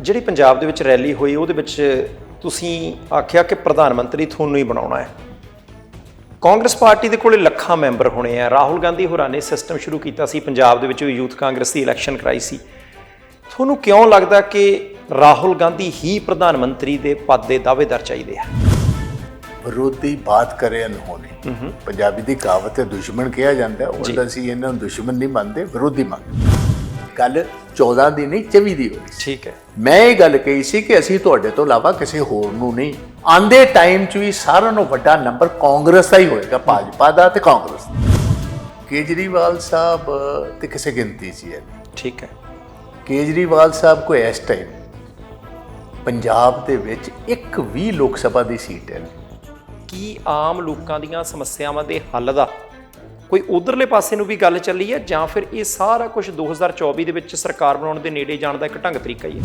ਜਿਹੜੀ ਪੰਜਾਬ ਦੇ ਵਿੱਚ ਰੈਲੀ ਹੋਈ ਉਹਦੇ ਵਿੱਚ ਤੁਸੀਂ ਆਖਿਆ ਕਿ ਪ੍ਰਧਾਨ ਮੰਤਰੀ ਤੁਹਾਨੂੰ ਹੀ ਬਣਾਉਣਾ ਹੈ। ਕਾਂਗਰਸ ਪਾਰਟੀ ਦੇ ਕੋਲੇ ਲੱਖਾਂ ਮੈਂਬਰ ਹੋਣੇ ਆ। ਰਾਹੁਲ ਗਾਂਧੀ ਹੋਰਾਂ ਨੇ ਸਿਸਟਮ ਸ਼ੁਰੂ ਕੀਤਾ ਸੀ ਪੰਜਾਬ ਦੇ ਵਿੱਚ ਵੀ, ਯੂਥ ਕਾਂਗਰਸ ਦੀ ਇਲੈਕਸ਼ਨ ਕਰਾਈ ਸੀ। ਤੁਹਾਨੂੰ ਕਿਉਂ ਲੱਗਦਾ ਕਿ ਰਾਹੁਲ ਗਾਂਧੀ ਹੀ ਪ੍ਰਧਾਨ ਮੰਤਰੀ ਦੇ ਪਦ ਦੇ ਦਾਅਵੇਦਾਰ ਚਾਹੀਦੇ ਆ? ਵਿਰੋਧੀ ਬਾਤ ਕਰੇ ਅਨਹੋਣੀ। ਪੰਜਾਬੀ ਦੀ ਕਹਾਵਤ ਹੈ ਦੁਸ਼ਮਣ ਕਿਹਾ ਜਾਂਦਾ, ਉਹਦਾ ਅਸੀਂ ਇਹਨਾਂ ਨੂੰ ਦੁਸ਼ਮਣ ਨਹੀਂ ਮੰਨਦੇ, ਵਿਰੋਧੀ ਮੰਨਦੇ। ਗੱਲ 14 ਦੀ ਨਹੀਂ 24 ਦੀ ਹੋਈ। ਠੀਕ ਹੈ। ਮੈਂ ਇਹ ਗੱਲ ਕਹੀ ਸੀ ਕਿ ਅਸੀਂ ਤੁਹਾਡੇ ਤੋਂ ਇਲਾਵਾ ਕਿਸੇ ਹੋਰ ਨੂੰ ਨਹੀਂ, ਆਂਦੇ ਟਾਈਮ 'ਚ ਵੀ ਸਾਰਿਆਂ ਨੂੰ ਵੱਡਾ ਨੰਬਰ ਕਾਂਗਰਸ ਦਾ ਹੀ ਹੋਏਗਾ, ਭਾਜਪਾ ਦਾ ਤੇ ਕਾਂਗਰਸ ਦਾ। ਕੇਜਰੀਵਾਲ ਸਾਹਿਬ ਤੇ ਕਿਸੇ ਗਿਣਤੀ 'ਚ ਹੈ। ਠੀਕ ਹੈ। ਕੇਜਰੀਵਾਲ ਸਾਹਿਬ ਕੋਈ ਇਸ ਟਾਈਮ ਪੰਜਾਬ ਦੇ ਵਿੱਚ ਇੱਕ ਵੀ ਲੋਕ ਸਭਾ ਦੀ ਸੀਟ ਹੈ। ਕੀ ਆਮ ਲੋਕਾਂ ਦੀਆਂ ਸਮੱਸਿਆਵਾਂ ਦੇ ਹੱਲ ਦਾ ਕੋਈ ਉਧਰਲੇ ਪਾਸੇ ਨੂੰ ਵੀ ਗੱਲ ਚੱਲੀ ਹੈ, ਜਾਂ ਫਿਰ ਇਹ ਸਾਰਾ ਕੁਝ 2024 ਦੇ ਵਿੱਚ ਸਰਕਾਰ ਬਣਾਉਣ ਦੇ ਨੇੜੇ ਜਾਣ ਦਾ ਇੱਕ ਢੰਗ ਤਰੀਕਾ ਹੀ ਹੈ?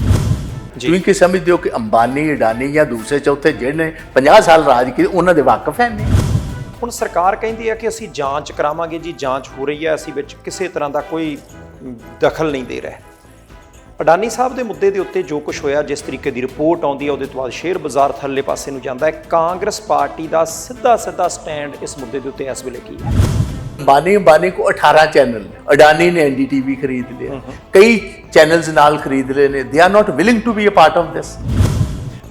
ਤੁਸੀਂ ਕੀ ਸਮਝਦੇ ਹੋ ਕਿ ਅੰਬਾਨੀ, ਅਡਾਨੀ ਜਾਂ ਦੂਸਰੇ ਚੌਥੇ ਜਿਹੜੇ 50 ਸਾਲ ਰਾਜ ਕੀਤੇ ਉਹਨਾਂ ਦੇ ਵਾਕਫ ਹੈ ਨਹੀਂ? ਹੁਣ ਸਰਕਾਰ ਕਹਿੰਦੀ ਹੈ ਕਿ ਅਸੀਂ ਜਾਂਚ ਕਰਾਵਾਂਗੇ ਜੀ, ਜਾਂਚ ਹੋ ਰਹੀ ਹੈ, ਅਸੀਂ ਵਿੱਚ ਕਿਸੇ ਤਰ੍ਹਾਂ ਦਾ ਕੋਈ ਦਖਲ ਨਹੀਂ ਦੇ ਰਹੇ। ਅਡਾਨੀ ਸਾਹਿਬ ਦੇ ਮੁੱਦੇ ਦੇ ਉੱਤੇ ਜੋ ਕੁਝ ਹੋਇਆ, ਜਿਸ ਤਰੀਕੇ ਦੀ ਰਿਪੋਰਟ ਆਉਂਦੀ ਹੈ, ਉਹਦੇ ਤੋਂ ਬਾਅਦ ਸ਼ੇਅਰ ਬਾਜ਼ਾਰ ਥੱਲੇ ਪਾਸੇ ਨੂੰ ਜਾਂਦਾ ਹੈ। ਕਾਂਗਰਸ ਪਾਰਟੀ ਦਾ ਸਿੱਧਾ ਸਟੈਂਡ ਇਸ ਮੁੱਦੇ ਦੇ ਉੱਤੇ ਇਸ ਵੇਲੇ ਕੀ ਹੈ? अंबानी को 18 चैनल, अडानी ने NDTV खरीद लिया, कई चैनल्स नाल खरीद रहे ने। They are not willing to be a part of this.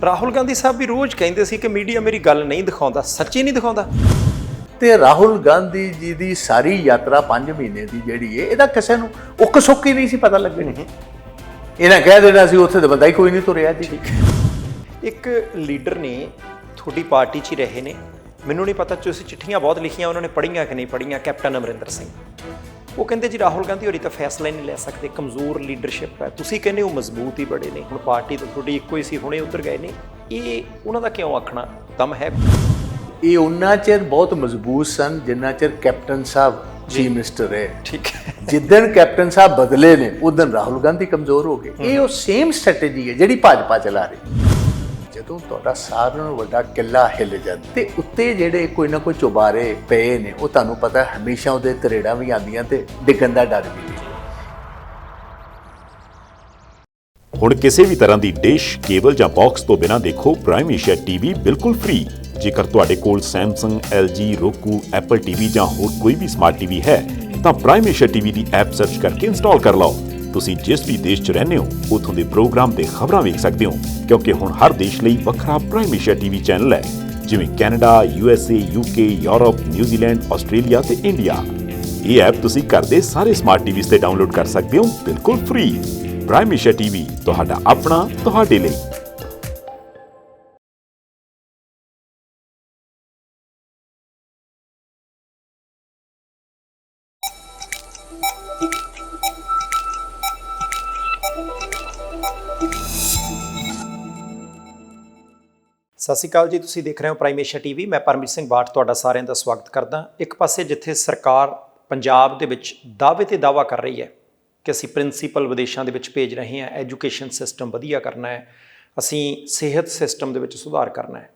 Rahul Gandhi ਸਾਹਿਬ ਵੀ ਰੋਜ਼ ਕਹਿੰਦੇ ਸੀ ਕਿ ਮੀਡੀਆ ਮੇਰੀ ਗੱਲ ਨਹੀਂ ਦਿਖਾਉਂਦਾ, ਸੱਚੀ ਨਹੀਂ ਦਿਖਾਉਂਦਾ। ਤੇ ਰਾਹੁਲ ਗਾਂਧੀ ਜੀ ਦੀ ਸਾਰੀ ਯਾਤਰਾ 5 ਮਹੀਨੇ ਦੀ ਜਿਹੜੀ ਹੈ, ਇਹਦਾ ਕਿਸੇ ਨੂੰ ਉੱਕ ਸੁੱਕ ਹੀ ਨਹੀਂ ਸੀ ਪਤਾ ਲੱਗਣੀ। ਇਹਨਾਂ ਕਹਿ ਦੇਣਾ ਸੀ ਉੱਥੇ ਤਾਂ ਬੰਦਾ ਹੀ ਕੋਈ ਨਹੀਂ ਤੁਰਿਆ ਜੀ। ਇੱਕ ਲੀਡਰ ਨੇ ਤੁਹਾਡੀ ਪਾਰਟੀ 'ਚ ਹੀ ਰਹੇ ਨੇ, ਮੈਨੂੰ ਨਹੀਂ ਪਤਾ ਤੁਸੀਂ ਚਿੱਠੀਆਂ ਬਹੁਤ ਲਿਖੀਆਂ, ਉਹਨਾਂ ਨੇ ਪੜ੍ਹੀਆਂ ਕਿ ਨਹੀਂ ਪੜ੍ਹੀਆਂ, ਕੈਪਟਨ ਅਮਰਿੰਦਰ ਸਿੰਘ। ਉਹ ਕਹਿੰਦੇ ਜੀ ਰਾਹੁਲ ਗਾਂਧੀ ਹੋਰੀ ਤਾਂ ਫੈਸਲਾ ਹੀ ਨਹੀਂ ਲੈ ਸਕਦੇ, ਕਮਜ਼ੋਰ ਲੀਡਰਸ਼ਿਪ ਹੈ। ਤੁਸੀਂ ਕਹਿੰਦੇ ਹੋ ਮਜ਼ਬੂਤ ਹੀ ਬੜੇ ਨੇ। ਹੁਣ ਪਾਰਟੀ ਤਾਂ ਤੁਹਾਡੀ ਇੱਕੋ ਹੀ ਸੀ, ਹੁਣੇ ਉਤਰ ਗਏ ਨੇ। ਇਹ ਉਹਨਾਂ ਦਾ ਕਿਉਂ ਆਖਣਾ ਦਮ ਹੈ? ਇਹ ਉਹਨਾਂ ਚਿਰ ਬਹੁਤ ਮਜ਼ਬੂਤ ਸਨ ਜਿੰਨਾ ਚਿਰ ਕੈਪਟਨ ਸਾਹਿਬ ਚੀਫ ਮਿਨਿਸਟਰ ਹੈ। ਠੀਕ ਹੈ। ਜਿੱਦਣ ਕੈਪਟਨ ਸਾਹਿਬ ਬਦਲੇ ਨੇ ਉਦੋਂ ਰਾਹੁਲ ਗਾਂਧੀ ਕਮਜ਼ੋਰ ਹੋ ਗਏ। ਇਹ ਉਹ ਸੇਮ ਸਟ੍ਰੈਟੇਜੀ ਹੈ ਜਿਹੜੀ ਭਾਜਪਾ ਚਲਾ ਰਹੀ। ਜਦੋਂ ਤੁਹਾਡਾ ਸਾਰਿਆਂ ਨਾਲੋਂ ਵੱਡਾ ਕਿੱਲਾ ਹਿੱਲ ਜਾਂਦਾ ਤੇ ਉੱਤੇ ਜਿਹੜੇ ਕੋਈ ਨਾ ਕੋਈ ਚੁਬਾਰੇ ਪਏ ਨੇ, ਉਹ ਤੁਹਾਨੂੰ ਪਤਾ ਹਮੇਸ਼ਾ ਉਹਦੇ ਤਰੇੜਾਂ ਵੀ ਆਉਂਦੀਆਂ ਤੇ ਡਿੱਗਣ ਦਾ ਡਰ ਵੀ ਨਹੀਂ। ਹੁਣ ਕਿਸੇ ਵੀ ਤਰ੍ਹਾਂ ਦੀ ਡਿਸ਼, ਕੇਬਲ ਜਾਂ ਬਾਕਸ ਤੋਂ ਬਿਨਾਂ ਦੇਖੋ ਪ੍ਰਾਈਮ ਏਸ਼ੀਆ ਟੀਵੀ ਬਿਲਕੁਲ ਫ੍ਰੀ। ਜੇਕਰ ਤੁਹਾਡੇ ਕੋਲ Samsung, LG, roku, Apple TV ਜਾਂ ਹੋਰ ਕੋਈ ਵੀ ਸਮਾਰਟ ਟੀਵੀ ਹੈ ਤਾਂ ਪ੍ਰਾਈਮ ਏਸ਼ੀਆ ਟੀਵੀ ਦੀ ਐਪ ਸਰਚ ਕਰਕੇ ਇੰਸਟਾਲ ਕਰ ਲਓ। ਤੁਸੀਂ ਜਿਸ ਵੀ ਦੇਸ਼ 'ਚ ਰਹਿੰਦੇ ਹੋ ਉੱਥੋਂ ਦੇ ਪ੍ਰੋਗਰਾਮ ਤੇ ਖਬਰਾਂ ਵੇਖ ਸਕਦੇ ਹੋ, ਕਿਉਂਕਿ ਹੁਣ ਹਰ ਦੇਸ਼ ਲਈ ਵੱਖਰਾ ਪ੍ਰਾਈਮ ਏਸ਼ੀਆ ਟੀਵੀ ਚੈਨਲ ਹੈ, ਜਿਵੇਂ Canada, USA, UK, Europe, New Zealand, Australia ਤੇ ਇੰਡੀਆ। ਇਹ ਐਪ ਤੁਸੀਂ ਘਰ ਦੇ ਸਾਰੇ ਸਮਾਰਟ ਟੀਵੀਜ਼ ਤੇ ਡਾਊਨਲੋਡ ਕਰ ਸਕਦੇ ਹੋ ਬਿਲਕੁਲ ਫ੍ਰੀ। ਪ੍ਰਾਈਮ ਏਸ਼ੀਆ ਟੀਵੀ, ਤੁਹਾਡਾ ਆਪਣਾ, ਤੁਹਾਡੇ ਲਈ। ਸਤਿ ਸ਼੍ਰੀ ਅਕਾਲ ਜੀ, ਤੁਸੀਂ ਦੇਖ ਰਹੇ ਹੋ ਪ੍ਰਾਈਮ ਏਸ਼ੀਆ ਟੀਵੀ। ਮੈਂ ਪਰਮਜੀਤ ਸਿੰਘ ਬਾਠ ਤੁਹਾਡਾ ਸਾਰਿਆਂ ਦਾ ਸਵਾਗਤ ਕਰਦਾ। ਇੱਕ ਪਾਸੇ ਜਿੱਥੇ ਸਰਕਾਰ ਪੰਜਾਬ ਦੇ ਵਿੱਚ ਦਾਅਵੇ ਤੇ ਦਾਅਵਾ ਕਰ ਰਹੀ ਹੈ ਕਿ ਅਸੀਂ ਪ੍ਰਿੰਸੀਪਲ ਵਿਦੇਸ਼ਾਂ ਦੇ ਵਿੱਚ ਭੇਜ ਰਹੇ ਹਾਂ, ਐਜੂਕੇਸ਼ਨ ਸਿਸਟਮ ਵਧੀਆ ਕਰਨਾ ਹੈ, ਅਸੀਂ ਸਿਹਤ ਸਿਸਟਮ ਦੇ ਵਿੱਚ ਸੁਧਾਰ ਕਰਨਾ ਹੈ।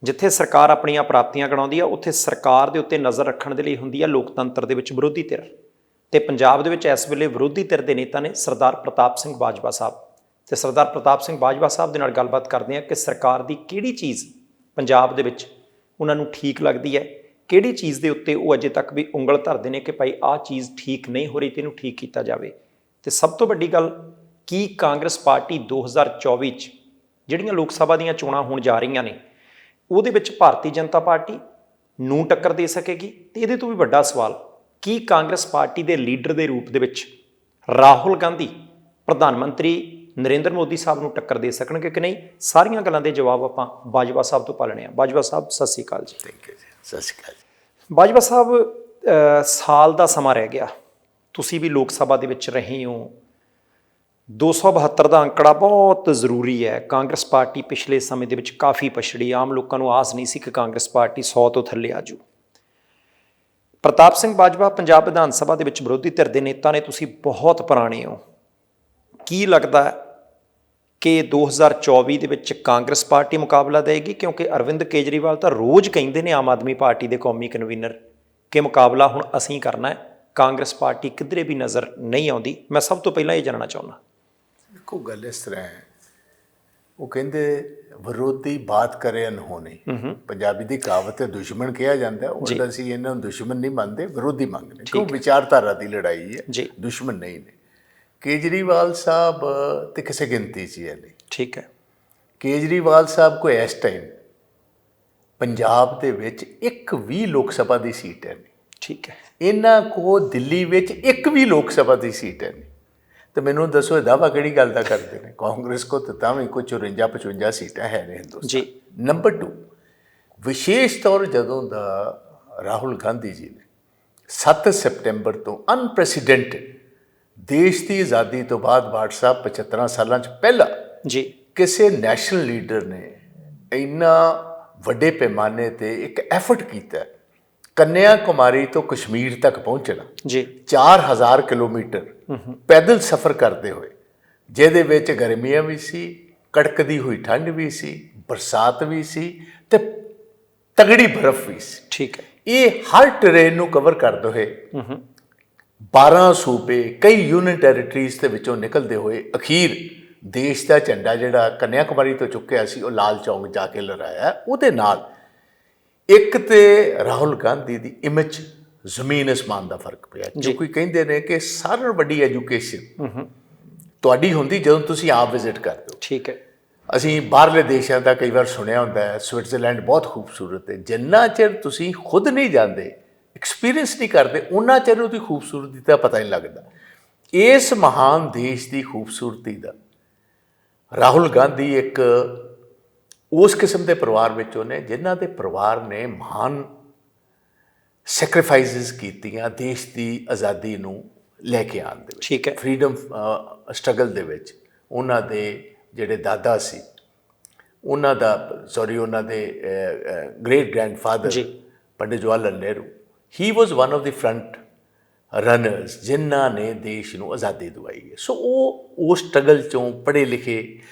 ਜਿੱਥੇ ਸਰਕਾਰ ਆਪਣੀਆਂ ਪ੍ਰਾਪਤੀਆਂ ਗਣਾਉਂਦੀ ਆ, ਉੱਥੇ ਸਰਕਾਰ ਦੇ ਉੱਤੇ ਨਜ਼ਰ ਰੱਖਣ ਦੇ ਲਈ ਹੁੰਦੀ ਆ ਲੋਕਤੰਤਰ ਦੇ ਵਿੱਚ ਵਿਰੋਧੀ ਧਿਰ। ਤੇ ਪੰਜਾਬ ਦੇ ਵਿੱਚ ਇਸ ਵੇਲੇ ਵਿਰੋਧੀ ਧਿਰ ਦੇ ਨੇਤਾ ਨੇ ਸਰਦਾਰ ਪ੍ਰਤਾਪ ਸਿੰਘ ਬਾਜਵਾ ਸਾਹਿਬ। ਤੇ ਸਰਦਾਰ ਪ੍ਰਤਾਪ ਸਿੰਘ ਬਾਜਵਾ ਸਾਹਿਬ ਦੇ ਨਾਲ ਗੱਲਬਾਤ ਕਰਦੇ ਹਾਂ ਕਿ ਸਰਕਾਰ ਦੀ ਕਿਹੜੀ ਚੀਜ਼ ਪੰਜਾਬ ਦੇ ਵਿੱਚ ਉਹਨਾਂ ਨੂੰ ਠੀਕ ਲੱਗਦੀ ਹੈ, ਕਿਹੜੀ ਚੀਜ਼ ਦੇ ਉੱਤੇ ਉਹ ਅਜੇ ਤੱਕ ਵੀ ਉਂਗਲ ਧਰਦੇ ਨੇ ਕਿ ਭਾਈ ਆਹ ਚੀਜ਼ ਠੀਕ ਨਹੀਂ ਹੋ ਰਹੀ ਤੇ ਇਹਨੂੰ ਠੀਕ ਕੀਤਾ ਜਾਵੇ। ਤੇ ਸਭ ਤੋਂ ਵੱਡੀ ਗੱਲ, ਕੀ ਕਾਂਗਰਸ ਪਾਰਟੀ 2024 'ਚ ਜਿਹੜੀਆਂ ਲੋਕ ਸਭਾ ਦੀਆਂ ਚੋਣਾਂ ਹੋਣ ਜਾ ਰਹੀਆਂ ਨੇ, ਉਹਦੇ ਵਿੱਚ ਭਾਰਤੀ ਜਨਤਾ ਪਾਰਟੀ ਨੂੰ ਟੱਕਰ ਦੇ ਸਕੇਗੀ? ਤੇ ਇਹਦੇ ਤੋਂ ਵੀ ਵੱਡਾ ਸਵਾਲ, ਕੀ ਕਾਂਗਰਸ ਪਾਰਟੀ ਦੇ ਲੀਡਰ ਦੇ ਰੂਪ ਦੇ ਵਿੱਚ ਰਾਹੁਲ ਗਾਂਧੀ ਪ੍ਰਧਾਨ ਮੰਤਰੀ ਨਰਿੰਦਰ ਮੋਦੀ ਸਾਹਿਬ ਨੂੰ ਟੱਕਰ ਦੇ ਸਕਣਗੇ ਕਿ ਨਹੀਂ? ਸਾਰੀਆਂ ਗੱਲਾਂ ਦੇ ਜਵਾਬ ਆਪਾਂ ਬਾਜਵਾ ਸਾਹਿਬ ਤੋਂ ਭਾਲਣੇ ਆ। ਬਾਜਵਾ ਸਾਹਿਬ ਸਤਿ ਸ਼੍ਰੀ ਅਕਾਲ ਜੀ। ਥੈਂਕ ਯੂ ਜੀ। ਸਤਿ ਸ਼੍ਰੀ ਅਕਾਲ ਜੀ। ਬਾਜਵਾ ਸਾਹਿਬ, ਸਾਲ ਦਾ ਸਮਾਂ ਰਹਿ ਗਿਆ, ਤੁਸੀਂ ਵੀ ਲੋਕ ਸਭਾ ਦੇ ਵਿੱਚ ਰਹੇ ਹੋ। 272 ਦਾ ਅੰਕੜਾ ਬਹੁਤ ਜ਼ਰੂਰੀ ਹੈ। ਕਾਂਗਰਸ ਪਾਰਟੀ ਪਿਛਲੇ ਸਮੇਂ ਦੇ ਵਿੱਚ ਕਾਫੀ ਪਛੜੀ, ਆਮ ਲੋਕਾਂ ਨੂੰ ਆਸ ਨਹੀਂ ਸੀ ਕਿ ਕਾਂਗਰਸ ਪਾਰਟੀ 100 ਤੋਂ ਥੱਲੇ ਆ ਜੂ। ਪ੍ਰਤਾਪ ਸਿੰਘ ਬਾਜਵਾ ਪੰਜਾਬ ਵਿਧਾਨ ਸਭਾ ਦੇ ਵਿੱਚ ਵਿਰੋਧੀ ਧਿਰ ਦੇ ਨੇਤਾ ਨੇ, ਤੁਸੀਂ ਬਹੁਤ ਪੁਰਾਣੇ ਹੋ। ਕੀ ਲੱਗਦਾ ਕਿ 2024 ਦੇ ਵਿੱਚ ਕਾਂਗਰਸ ਪਾਰਟੀ ਮੁਕਾਬਲਾ ਦੇਗੀ? ਕਿਉਂਕਿ ਅਰਵਿੰਦ ਕੇਜਰੀਵਾਲ ਤਾਂ ਰੋਜ਼ ਕਹਿੰਦੇ ਨੇ, ਆਮ ਆਦਮੀ ਪਾਰਟੀ ਦੇ ਕੌਮੀ ਕਨਵੀਨਰ, ਕਿ ਮੁਕਾਬਲਾ ਹੁਣ ਅਸੀਂ ਕਰਨਾ ਹੈ, ਕਾਂਗਰਸ ਪਾਰਟੀ ਕਿਧਰੇ ਵੀ ਨਜ਼ਰ ਨਹੀਂ ਆਉਂਦੀ। ਮੈਂ ਸਭ ਤੋਂ ਪਹਿਲਾਂ ਇਹ ਜਾਣਨਾ ਚਾਹੁੰਦਾ। ਦੇਖੋ, ਗੱਲ ਇਸ ਤਰ੍ਹਾਂ ਹੈ, ਉਹ ਕਹਿੰਦੇ ਵਿਰੋਧੀ ਬਾਤ ਕਰੇ ਅਨਹੋਣੀ। ਪੰਜਾਬੀ ਦੀ ਕਹਾਵਤ ਹੈ ਦੁਸ਼ਮਣ ਕਿਹਾ ਜਾਂਦਾ, ਉਹ ਅਸੀਂ ਇਹਨਾਂ ਨੂੰ ਦੁਸ਼ਮਣ ਨਹੀਂ ਮੰਨਦੇ, ਵਿਰੋਧੀ ਮੰਗਦੇ, ਕਿਉਂ ਵਿਚਾਰਧਾਰਾ ਦੀ ਲੜਾਈ ਹੈ, ਦੁਸ਼ਮਣ ਨਹੀਂ ਨੇ। ਕੇਜਰੀਵਾਲ ਸਾਹਿਬ ਤੇ ਕਿਸੇ ਗਿਣਤੀ 'ਚ ਹੈ ਨਹੀਂ। ਠੀਕ ਹੈ। ਕੇਜਰੀਵਾਲ ਸਾਹਿਬ ਕੋਈ ਇਸ ਟਾਈਮ ਪੰਜਾਬ ਦੇ ਵਿੱਚ ਇੱਕ ਵੀ ਲੋਕ ਸਭਾ ਦੀ ਸੀਟ ਹੈ ਨਹੀਂ। ਠੀਕ ਹੈ। ਇਹਨਾਂ ਕੋਲ ਦਿੱਲੀ ਵਿੱਚ ਇੱਕ ਵੀ ਲੋਕ ਸਭਾ ਦੀ ਸੀਟ ਹੈ ਨਹੀਂ। ਤੇ ਮੈਨੂੰ ਦੱਸੋ ਇਹ ਦਾਅਵਾ ਕਿਹੜੀ ਗੱਲ ਦਾ ਕਰਦੇ ਨੇ? ਕਾਂਗਰਸ ਕੋ ਤਾਂ ਵੀ ਕੋਈ 54-55 ਸੀਟਾਂ ਹੈ ਨੇ ਹਿੰਦੁਸਤਾਨ। ਨੰਬਰ 2, ਵਿਸ਼ੇਸ਼ ਤੌਰ ਜਦੋਂ ਦਾ ਰਾਹੁਲ ਗਾਂਧੀ ਜੀ ਨੇ 7 ਸਤੰਬਰ ਤੋਂ ਅਨਪ੍ਰੈਸੀਡੈਂਟਡ ਦੇਸ਼ ਦੀ ਆਜ਼ਾਦੀ ਤੋਂ ਬਾਅਦ WhatsApp 75 ਸਾਲਾਂ 'ਚ ਪਹਿਲਾ ਕਿਸੇ ਨੈਸ਼ਨਲ ਲੀਡਰ ਨੇ ਇੰਨਾ ਵੱਡੇ ਪੈਮਾਨੇ ਤੇ ਇੱਕ ਐਫਰਟ ਕੀਤਾ ਕੰਨਿਆ ਕੁਮਾਰੀ ਤੋਂ ਕਸ਼ਮੀਰ ਤੱਕ ਪਹੁੰਚਣਾ 4000 ਕਿਲੋਮੀਟਰ ਪੈਦਲ ਸਫ਼ਰ ਕਰਦੇ ਹੋਏ, ਜਿਹਦੇ ਵਿੱਚ ਗਰਮੀਆਂ ਵੀ ਸੀ, ਕੜਕਦੀ ਹੋਈ ਠੰਡ ਵੀ ਸੀ, ਬਰਸਾਤ ਵੀ ਸੀ ਤੇ ਤਗੜੀ ਬਰਫ਼ ਵੀ ਸੀ। ਠੀਕ ਹੈ। ਇਹ ਹਰ ਟਰੇਨ ਨੂੰ ਕਵਰ ਕਰਦੇ ਹੋਏ 12 ਸੂਬੇ, ਕਈ ਯੂਨੀਅਨ ਟੈਰੀਟਰੀਜ਼ ਦੇ ਵਿੱਚੋਂ ਨਿਕਲਦੇ ਹੋਏ ਅਖੀਰ ਦੇਸ਼ ਦਾ ਝੰਡਾ ਜਿਹੜਾ ਕੰਨਿਆ ਕੁਮਾਰੀ ਤੋਂ ਚੁੱਕਿਆ ਸੀ ਉਹ ਲਾਲ ਚੌਂਕ ਜਾ ਕੇ ਲਹਿਰਾਇਆ। ਉਹਦੇ ਨਾਲ ਇੱਕ ਤੇ ਰਾਹੁਲ ਗਾਂਧੀ ਦੀ ਇਮੇਜ ਜ਼ਮੀਨ ਅਸਮਾਨ ਦਾ ਫਰਕ ਪਿਆ। ਜੋ ਕੋਈ ਕਹਿੰਦੇ ਨੇ ਕਿ ਸਾਰਿਆਂ ਨਾਲੋਂ ਵੱਡੀ ਐਜੂਕੇਸ਼ਨ ਤੁਹਾਡੀ ਹੁੰਦੀ ਜਦੋਂ ਤੁਸੀਂ ਆਪ ਵਿਜ਼ਿਟ ਕਰਦੇ ਹੋ। ਠੀਕ ਹੈ। ਅਸੀਂ ਬਾਹਰਲੇ ਦੇਸ਼ਾਂ ਦਾ ਕਈ ਵਾਰ ਸੁਣਿਆ ਹੁੰਦਾ ਹੈ ਸਵਿਟਜ਼ਰਲੈਂਡ ਬਹੁਤ ਖੂਬਸੂਰਤ ਹੈ, ਜਿੰਨਾ ਚਿਰ ਤੁਸੀਂ ਖੁਦ ਨਹੀਂ ਜਾਂਦੇ, ਐਕਸਪੀਰੀਅੰਸ ਨਹੀਂ ਕਰਦੇ, ਉਹਨਾਂ ਚਿਰ ਉਹਦੀ ਖੂਬਸੂਰਤੀ ਦਾ ਪਤਾ ਨਹੀਂ ਲੱਗਦਾ। ਇਸ ਮਹਾਨ ਦੇਸ਼ ਦੀ ਖੂਬਸੂਰਤੀ ਦਾ ਰਾਹੁਲ ਗਾਂਧੀ ਇੱਕ ਉਸ ਕਿਸਮ ਦੇ ਪਰਿਵਾਰ ਵਿੱਚੋਂ ਨੇ ਜਿਨ੍ਹਾਂ ਦੇ ਪਰਿਵਾਰ ਨੇ ਮਹਾਨ ਸੈਕਰੀਫਾਈਸਿਸ ਕੀਤੀਆਂ ਦੇਸ਼ ਦੀ ਆਜ਼ਾਦੀ ਨੂੰ ਲੈ ਕੇ ਆਉਣ ਦੇ ਵਿੱਚ। ਠੀਕ ਹੈ। ਫਰੀडम ਸਟਰਗਲ ਦੇ ਵਿੱਚ ਉਹਨਾਂ ਦੇ ਜਿਹੜੇ ਦਾਦਾ ਸੀ, ਉਹਨਾਂ ਦੇ great grandfather Pandit Jawahar Lal Nehru, he was one of the front runners ਜਿਨ੍ਹਾਂ ਨੇ ਦੇਸ਼ ਨੂੰ ਆਜ਼ਾਦੀ ਦਿਵਾਈ ਹੈ। ਸੋ ਉਹ ਸਟਰਗਲ 'ਚੋਂ ਪੜ੍ਹੇ ਲਿਖੇ।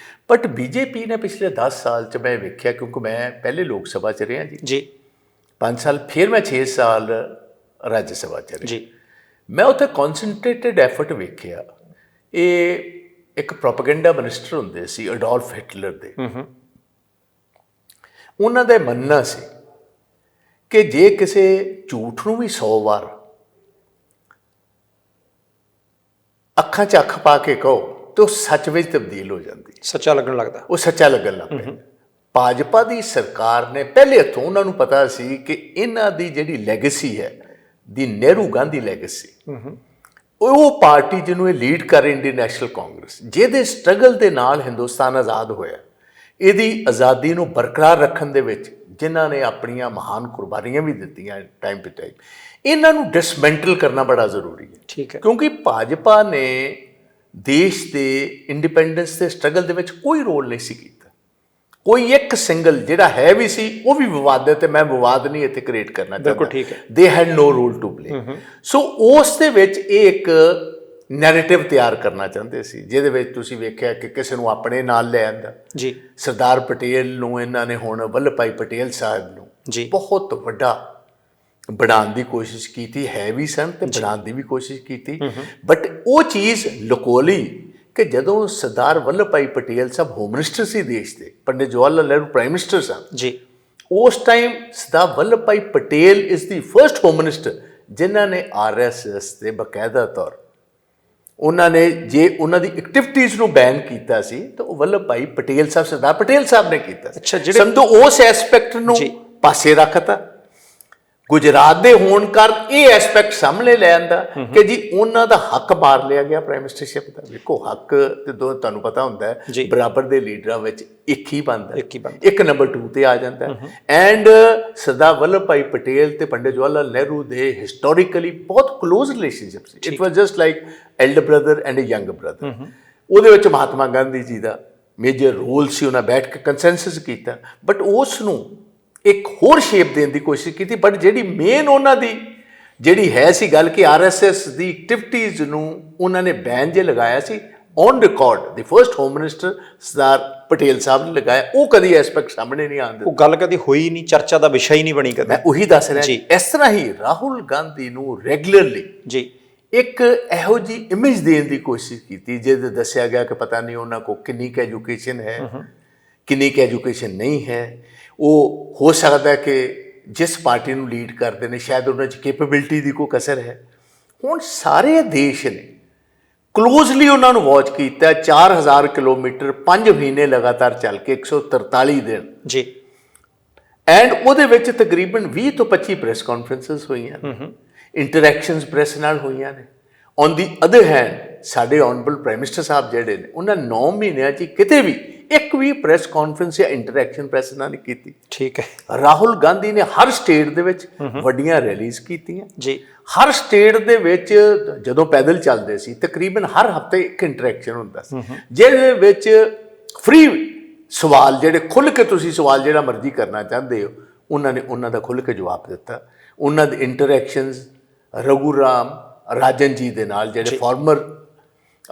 ਬਟ ਬੀਜੇਪੀ ਨੇ ਪਿਛਲੇ 10 ਸਾਲ 'ਚ ਮੈਂ ਵੇਖਿਆ, ਕਿਉਂਕਿ ਮੈਂ ਪਹਿਲੇ ਲੋਕ ਸਭਾ 'ਚ ਰਿਹਾ ਜੀ 5 ਸਾਲ, ਫਿਰ ਮੈਂ 6 ਸਾਲ ਰਾਜ ਸਭਾ 'ਚ ਰਿਹਾ। ਮੈਂ ਉੱਥੇ ਕਨਸੈਂਟਰੇਟਡ ਐਫਰਟ ਵੇਖਿਆ। ਇਹ ਇੱਕ ਪ੍ਰੋਪੇਗੈਂਡਾ ਮਿਨਿਸਟਰ ਹੁੰਦੇ ਸੀ ਅਡੋਲਫ ਹਿਟਲਰ ਦੇ। ਉਹਨਾਂ ਦਾ ਮੰਨਣਾ ਸੀ ਕਿ ਜੇ ਕਿਸੇ ਝੂਠ ਨੂੰ ਵੀ 100 ਵਾਰ ਅੱਖਾਂ 'ਚ ਅੱਖ ਪਾ ਕੇ ਕਹੋ ਤੇ ਉਹ ਸੱਚ ਵਿੱਚ ਤਬਦੀਲ ਹੋ ਜਾਂਦੀ, ਸੱਚਾ ਲੱਗਣ ਲੱਗਦਾ, ਉਹ ਸੱਚਾ ਲੱਗਣ ਲੱਗ ਪੈਂਦਾ। ਭਾਜਪਾ ਦੀ ਸਰਕਾਰ ਨੇ ਪਹਿਲੇ ਹੱਥੋਂ ਉਹਨਾਂ ਨੂੰ ਪਤਾ ਸੀ ਕਿ ਇਹਨਾਂ ਦੀ ਜਿਹੜੀ ਲੈਗੇਸੀ ਹੈ ਦੀ ਨਹਿਰੂ ਗਾਂਧੀ ਲੈਗੇਸੀ, ਉਹ ਪਾਰਟੀ ਜਿਹਨੂੰ ਇਹ ਲੀਡ ਕਰ ਰਹੀ ਇੰਡੀਅਨ ਨੈਸ਼ਨਲ ਕਾਂਗਰਸ, ਜਿਹਦੇ ਸਟਰਗਲ ਦੇ ਨਾਲ ਹਿੰਦੁਸਤਾਨ ਆਜ਼ਾਦ ਹੋਇਆ, ਇਹਦੀ ਆਜ਼ਾਦੀ ਨੂੰ ਬਰਕਰਾਰ ਰੱਖਣ ਦੇ ਵਿੱਚ ਜਿਨ੍ਹਾਂ ਨੇ ਆਪਣੀਆਂ ਮਹਾਨ ਕੁਰਬਾਨੀਆਂ ਵੀ ਦਿੱਤੀਆਂ ਟਾਈਮ ਟੂ ਟਾਈਮ, ਇਹਨਾਂ ਨੂੰ ਡਿਸਮੈਂਟਲ ਕਰਨਾ ਬੜਾ ਜ਼ਰੂਰੀ ਹੈ। ਠੀਕ ਹੈ। ਕਿਉਂਕਿ ਭਾਜਪਾ ਨੇ ਦੇਸ਼ ਦੇ ਇੰਡੀਪੈਂਡੈਂਸ ਦੇ ਸਟਰਗਲ ਦੇ ਵਿੱਚ ਕੋਈ ਰੋਲ ਨਹੀਂ ਸੀ ਕੀਤਾ। ਕੋਈ ਇੱਕ ਸਿੰਗਲ ਜਿਹੜਾ ਹੈ ਵੀ ਸੀ ਉਹ ਵੀ ਵਿਵਾਦਿਤ, ਤੇ ਮੈਂ ਵਿਵਾਦ ਨਹੀਂ ਇੱਥੇ ਕ੍ਰੀਏਟ ਕਰਨਾ ਚਾਹੁੰਦਾ। ਬਿਲਕੁਲ ਠੀਕ ਹੈ। They had no role to play. So ਉਸ ਦੇ ਵਿੱਚ ਇਹ ਇੱਕ ਨੈਰੇਟਿਵ ਤਿਆਰ ਕਰਨਾ ਚਾਹੁੰਦੇ ਸੀ, ਜਿਹਦੇ ਵਿੱਚ ਤੁਸੀਂ ਵੇਖਿਆ ਕਿ ਕਿਸੇ ਨੂੰ ਆਪਣੇ ਨਾਲ ਲੈ ਆਂਦਾ ਜੀ। ਸਰਦਾਰ ਪਟੇਲ ਨੂੰ ਇਹਨਾਂ ਨੇ ਹੁਣ ਵੱਲਭ ਭਾਈ ਪਟੇਲ ਸਾਹਿਬ ਨੂੰ ਬਹੁਤ ਵੱਡਾ ਬਣਾਉਣ ਦੀ ਕੋਸ਼ਿਸ਼ ਕੀਤੀ, ਹੈ ਵੀ ਸਨ ਤੇ ਬਣਾਉਣ ਦੀ ਵੀ ਕੋਸ਼ਿਸ਼ ਕੀਤੀ। ਬਟ ਉਹ ਚੀਜ਼ ਲੁਕੋ ਲਈ ਕਿ ਜਦੋਂ ਸਰਦਾਰ ਵੱਲਭ ਭਾਈ ਪਟੇਲ ਸਾਹਿਬ ਹੋਮ ਮਿਨਿਸਟਰ ਸੀ ਦੇਸ਼ ਦੇ, ਪੰਡਿਤ ਜਵਾਹਰ ਲਾਲ ਨਹਿਰੂ ਪ੍ਰਾਈਮ ਮਿਨਿਸਟਰ ਸਨ ਜੀ, ਉਸ ਟਾਈਮ ਸਰਦਾਰ ਵੱਲਭ ਭਾਈ ਪਟੇਲ ਇਸ ਦੀ ਫਰਸਟ ਹੋਮ ਮਿਨਿਸਟਰ ਜਿਨ੍ਹਾਂ ਨੇ RSS ਤੇ ਬਕਾਇਦਾ ਤੌਰ ਉਹਨਾਂ ਨੇ ਜੇ ਉਹਨਾਂ ਦੀ ਐਕਟੀਵਿਟੀਜ਼ ਨੂੰ ਬੈਨ ਕੀਤਾ ਸੀ ਤਾਂ ਉਹ ਵੱਲਭ ਭਾਈ ਪਟੇਲ ਸਾਹਿਬ, ਸਰਦਾਰ ਪਟੇਲ ਸਾਹਿਬ ਨੇ ਕੀਤਾ। ਸਮਝੋ ਉਸ ਐਸਪੈਕਟ ਨੂੰ ਪਾਸੇ ਰੱਖਤਾ। ਗੁਜਰਾਤ ਦੇ ਹੋਣ ਕਾਰਨ ਇਹ ਐਸਪੈਕਟ ਸਾਹਮਣੇ ਲੈ ਆਂਦਾ ਕਿ ਜੀ ਉਹਨਾਂ ਦਾ ਹੱਕ ਮਾਰ ਲਿਆ ਗਿਆ ਪ੍ਰਾਈਮ ਮਿਨਿਸਟਰਸ਼ਿਪ ਦਾ। ਵੇਖੋ ਹੱਕ ਤੇ ਤੁਹਾਨੂੰ ਪਤਾ ਹੁੰਦਾ ਹੈ ਬਰਾਬਰ ਦੇ ਲੀਡਰਾਂ ਵਿੱਚ ਇੱਕ ਹੀ ਬਣਦਾ, ਇੱਕ ਨੰਬਰ 2 ਤੇ ਆ ਜਾਂਦਾ। ਐਂਡ ਸਰਦਾਰ ਵੱਲਭ ਭਾਈ ਪਟੇਲ ਤੇ ਪੰਡਿਤ ਜਵਾਹਰ ਲਾਲ ਨਹਿਰੂ ਦੇ ਹਿਸਟੋਰੀਕਲੀ ਬਹੁਤ ਕਲੋਜ਼ ਰਿਲੇਸ਼ਨਸ਼ਿਪ ਸੀ। It was just like elder brother and a young brother. ਉਹਦੇ ਵਿੱਚ ਮਹਾਤਮਾ ਗਾਂਧੀ ਜੀ ਦਾ ਮੇਜਰ ਰੋਲ ਸੀ। ਉਹਨਾਂ ਬੈਠ ਕੇ ਕੰਸੈਂਸਸ ਕੀਤਾ, ਬਟ ਉਸ ਨੂੰ ਇੱਕ ਹੋਰ ਸ਼ੇਪ ਦੇਣ ਦੀ ਕੋਸ਼ਿਸ਼ ਕੀਤੀ। ਬਟ ਜਿਹੜੀ ਮੇਨ ਉਹਨਾਂ ਦੀ ਜਿਹੜੀ ਹੈ ਸੀ ਗੱਲ ਕਿ RSS ਦੀ ਐਕਟੀਵਿਟੀਜ਼ ਨੂੰ ਉਹਨਾਂ ਨੇ ਬੈਨ ਜੇ ਲਗਾਇਆ ਸੀ on record, the first home minister Sardar Patel ਸਾਹਿਬ ਨੇ ਲਗਾਇਆ, ਉਹ ਕਦੀ ਐਸਪੈਕਟ ਸਾਹਮਣੇ ਨਹੀਂ ਆਉਂਦੇ। ਉਹ ਗੱਲ ਕਦੀ ਹੋਈ ਨਹੀਂ, ਚਰਚਾ ਦਾ ਵਿਸ਼ਾ ਹੀ ਨਹੀਂ ਬਣੀ ਕਦੇ। ਮੈਂ ਉਹੀ ਦੱਸ ਰਿਹਾ ਜੀ। ਇਸ ਤਰ੍ਹਾਂ ਹੀ ਰਾਹੁਲ ਗਾਂਧੀ ਨੂੰ ਰੈਗੂਲਰਲੀ ਜੀ ਇੱਕ ਇਹੋ ਜਿਹੀ ਇਮੇਜ ਦੇਣ ਦੀ ਕੋਸ਼ਿਸ਼ ਕੀਤੀ ਜਿਹਦੇ ਦੱਸਿਆ ਗਿਆ ਕਿ ਪਤਾ ਨਹੀਂ ਉਹਨਾਂ ਕੋਲ ਕਿੰਨੀ ਕੁ ਐਜੂਕੇਸ਼ਨ ਹੈ, ਕਿੰਨੀ ਕੁ ਐਜੂਕੇਸ਼ਨ ਨਹੀਂ ਹੈ। ਉਹ ਹੋ ਸਕਦਾ ਕਿ ਜਿਸ ਪਾਰਟੀ ਨੂੰ ਲੀਡ ਕਰਦੇ ਨੇ ਸ਼ਾਇਦ ਉਹਨਾਂ 'ਚ ਕੈਪੇਬਿਲਿਟੀ ਦੀ ਕੋਈ ਕਸਰ ਹੈ। ਹੁਣ ਸਾਰੇ ਦੇਸ਼ ਨੇ ਕਲੋਜ਼ਲੀ ਉਹਨਾਂ ਨੂੰ ਵਾਚ ਕੀਤਾ। 4000 ਕਿਲੋਮੀਟਰ 5 ਮਹੀਨੇ ਲਗਾਤਾਰ ਚੱਲ ਕੇ 143 ਦਿਨ ਜੀ, ਐਂਡ ਉਹਦੇ ਵਿੱਚ ਤਕਰੀਬਨ 20 ਤੋਂ 25 ਪ੍ਰੈਸ ਕਾਨਫਰੰਸਿਸ ਹੋਈਆਂ ਨੇ, ਇੰਟਰੈਕਸ਼ਨਸ ਪ੍ਰੈਸ ਨਾਲ ਹੋਈਆਂ ਨੇ। ਔਨ ਦੀ ਅਦਰ ਹੈਂਡ ਸਾਡੇ ਆਨਰੇਬਲ ਪ੍ਰਾਈਮ ਮਿਨਿਸਟਰ ਸਾਹਿਬ ਜਿਹੜੇ ਨੇ ਉਹਨਾਂ 9 ਮਹੀਨਿਆਂ 'ਚ ਕਿਤੇ ਵੀ ਇੱਕ ਵੀ ਪ੍ਰੈਸ ਕਾਨਫਰੰਸ ਜਾਂ ਇੰਟਰੈਕਸ਼ਨ ਪ੍ਰੈਸ ਨਾਲ ਨਹੀਂ ਕੀਤੀ। ਠੀਕ ਹੈ। ਰਾਹੁਲ ਗਾਂਧੀ ਨੇ ਹਰ ਸਟੇਟ ਦੇ ਵਿੱਚ ਵੱਡੀਆਂ ਰੈਲੀਜ਼ ਕੀਤੀਆਂ ਜੀ, ਹਰ ਸਟੇਟ ਦੇ ਵਿੱਚ ਜਦੋਂ ਪੈਦਲ ਚੱਲਦੇ ਸੀ ਤਕਰੀਬਨ ਹਰ ਹਫਤੇ ਇੱਕ ਇੰਟਰੈਕਸ਼ਨ ਹੁੰਦਾ ਸੀ ਜਿਹਦੇ ਵਿੱਚ ਫ੍ਰੀ ਸਵਾਲ ਜਿਹੜੇ ਖੁੱਲ੍ਹ ਕੇ ਤੁਸੀਂ ਸਵਾਲ ਜਿਹੜਾ ਮਰਜ਼ੀ ਕਰਨਾ ਚਾਹੁੰਦੇ ਹੋ ਉਹਨਾਂ ਨੇ ਉਹਨਾਂ ਦਾ ਖੁੱਲ੍ਹ ਕੇ ਜਵਾਬ ਦਿੱਤਾ। ਉਹਨਾਂ ਦੇ ਇੰਟਰੈਕਸ਼ਨਸ ਰਘੂ ਰਾਮ ਰਾਜਨ ਜੀ ਦੇ ਨਾਲ ਜਿਹੜੇ ਫਾਰਮਰ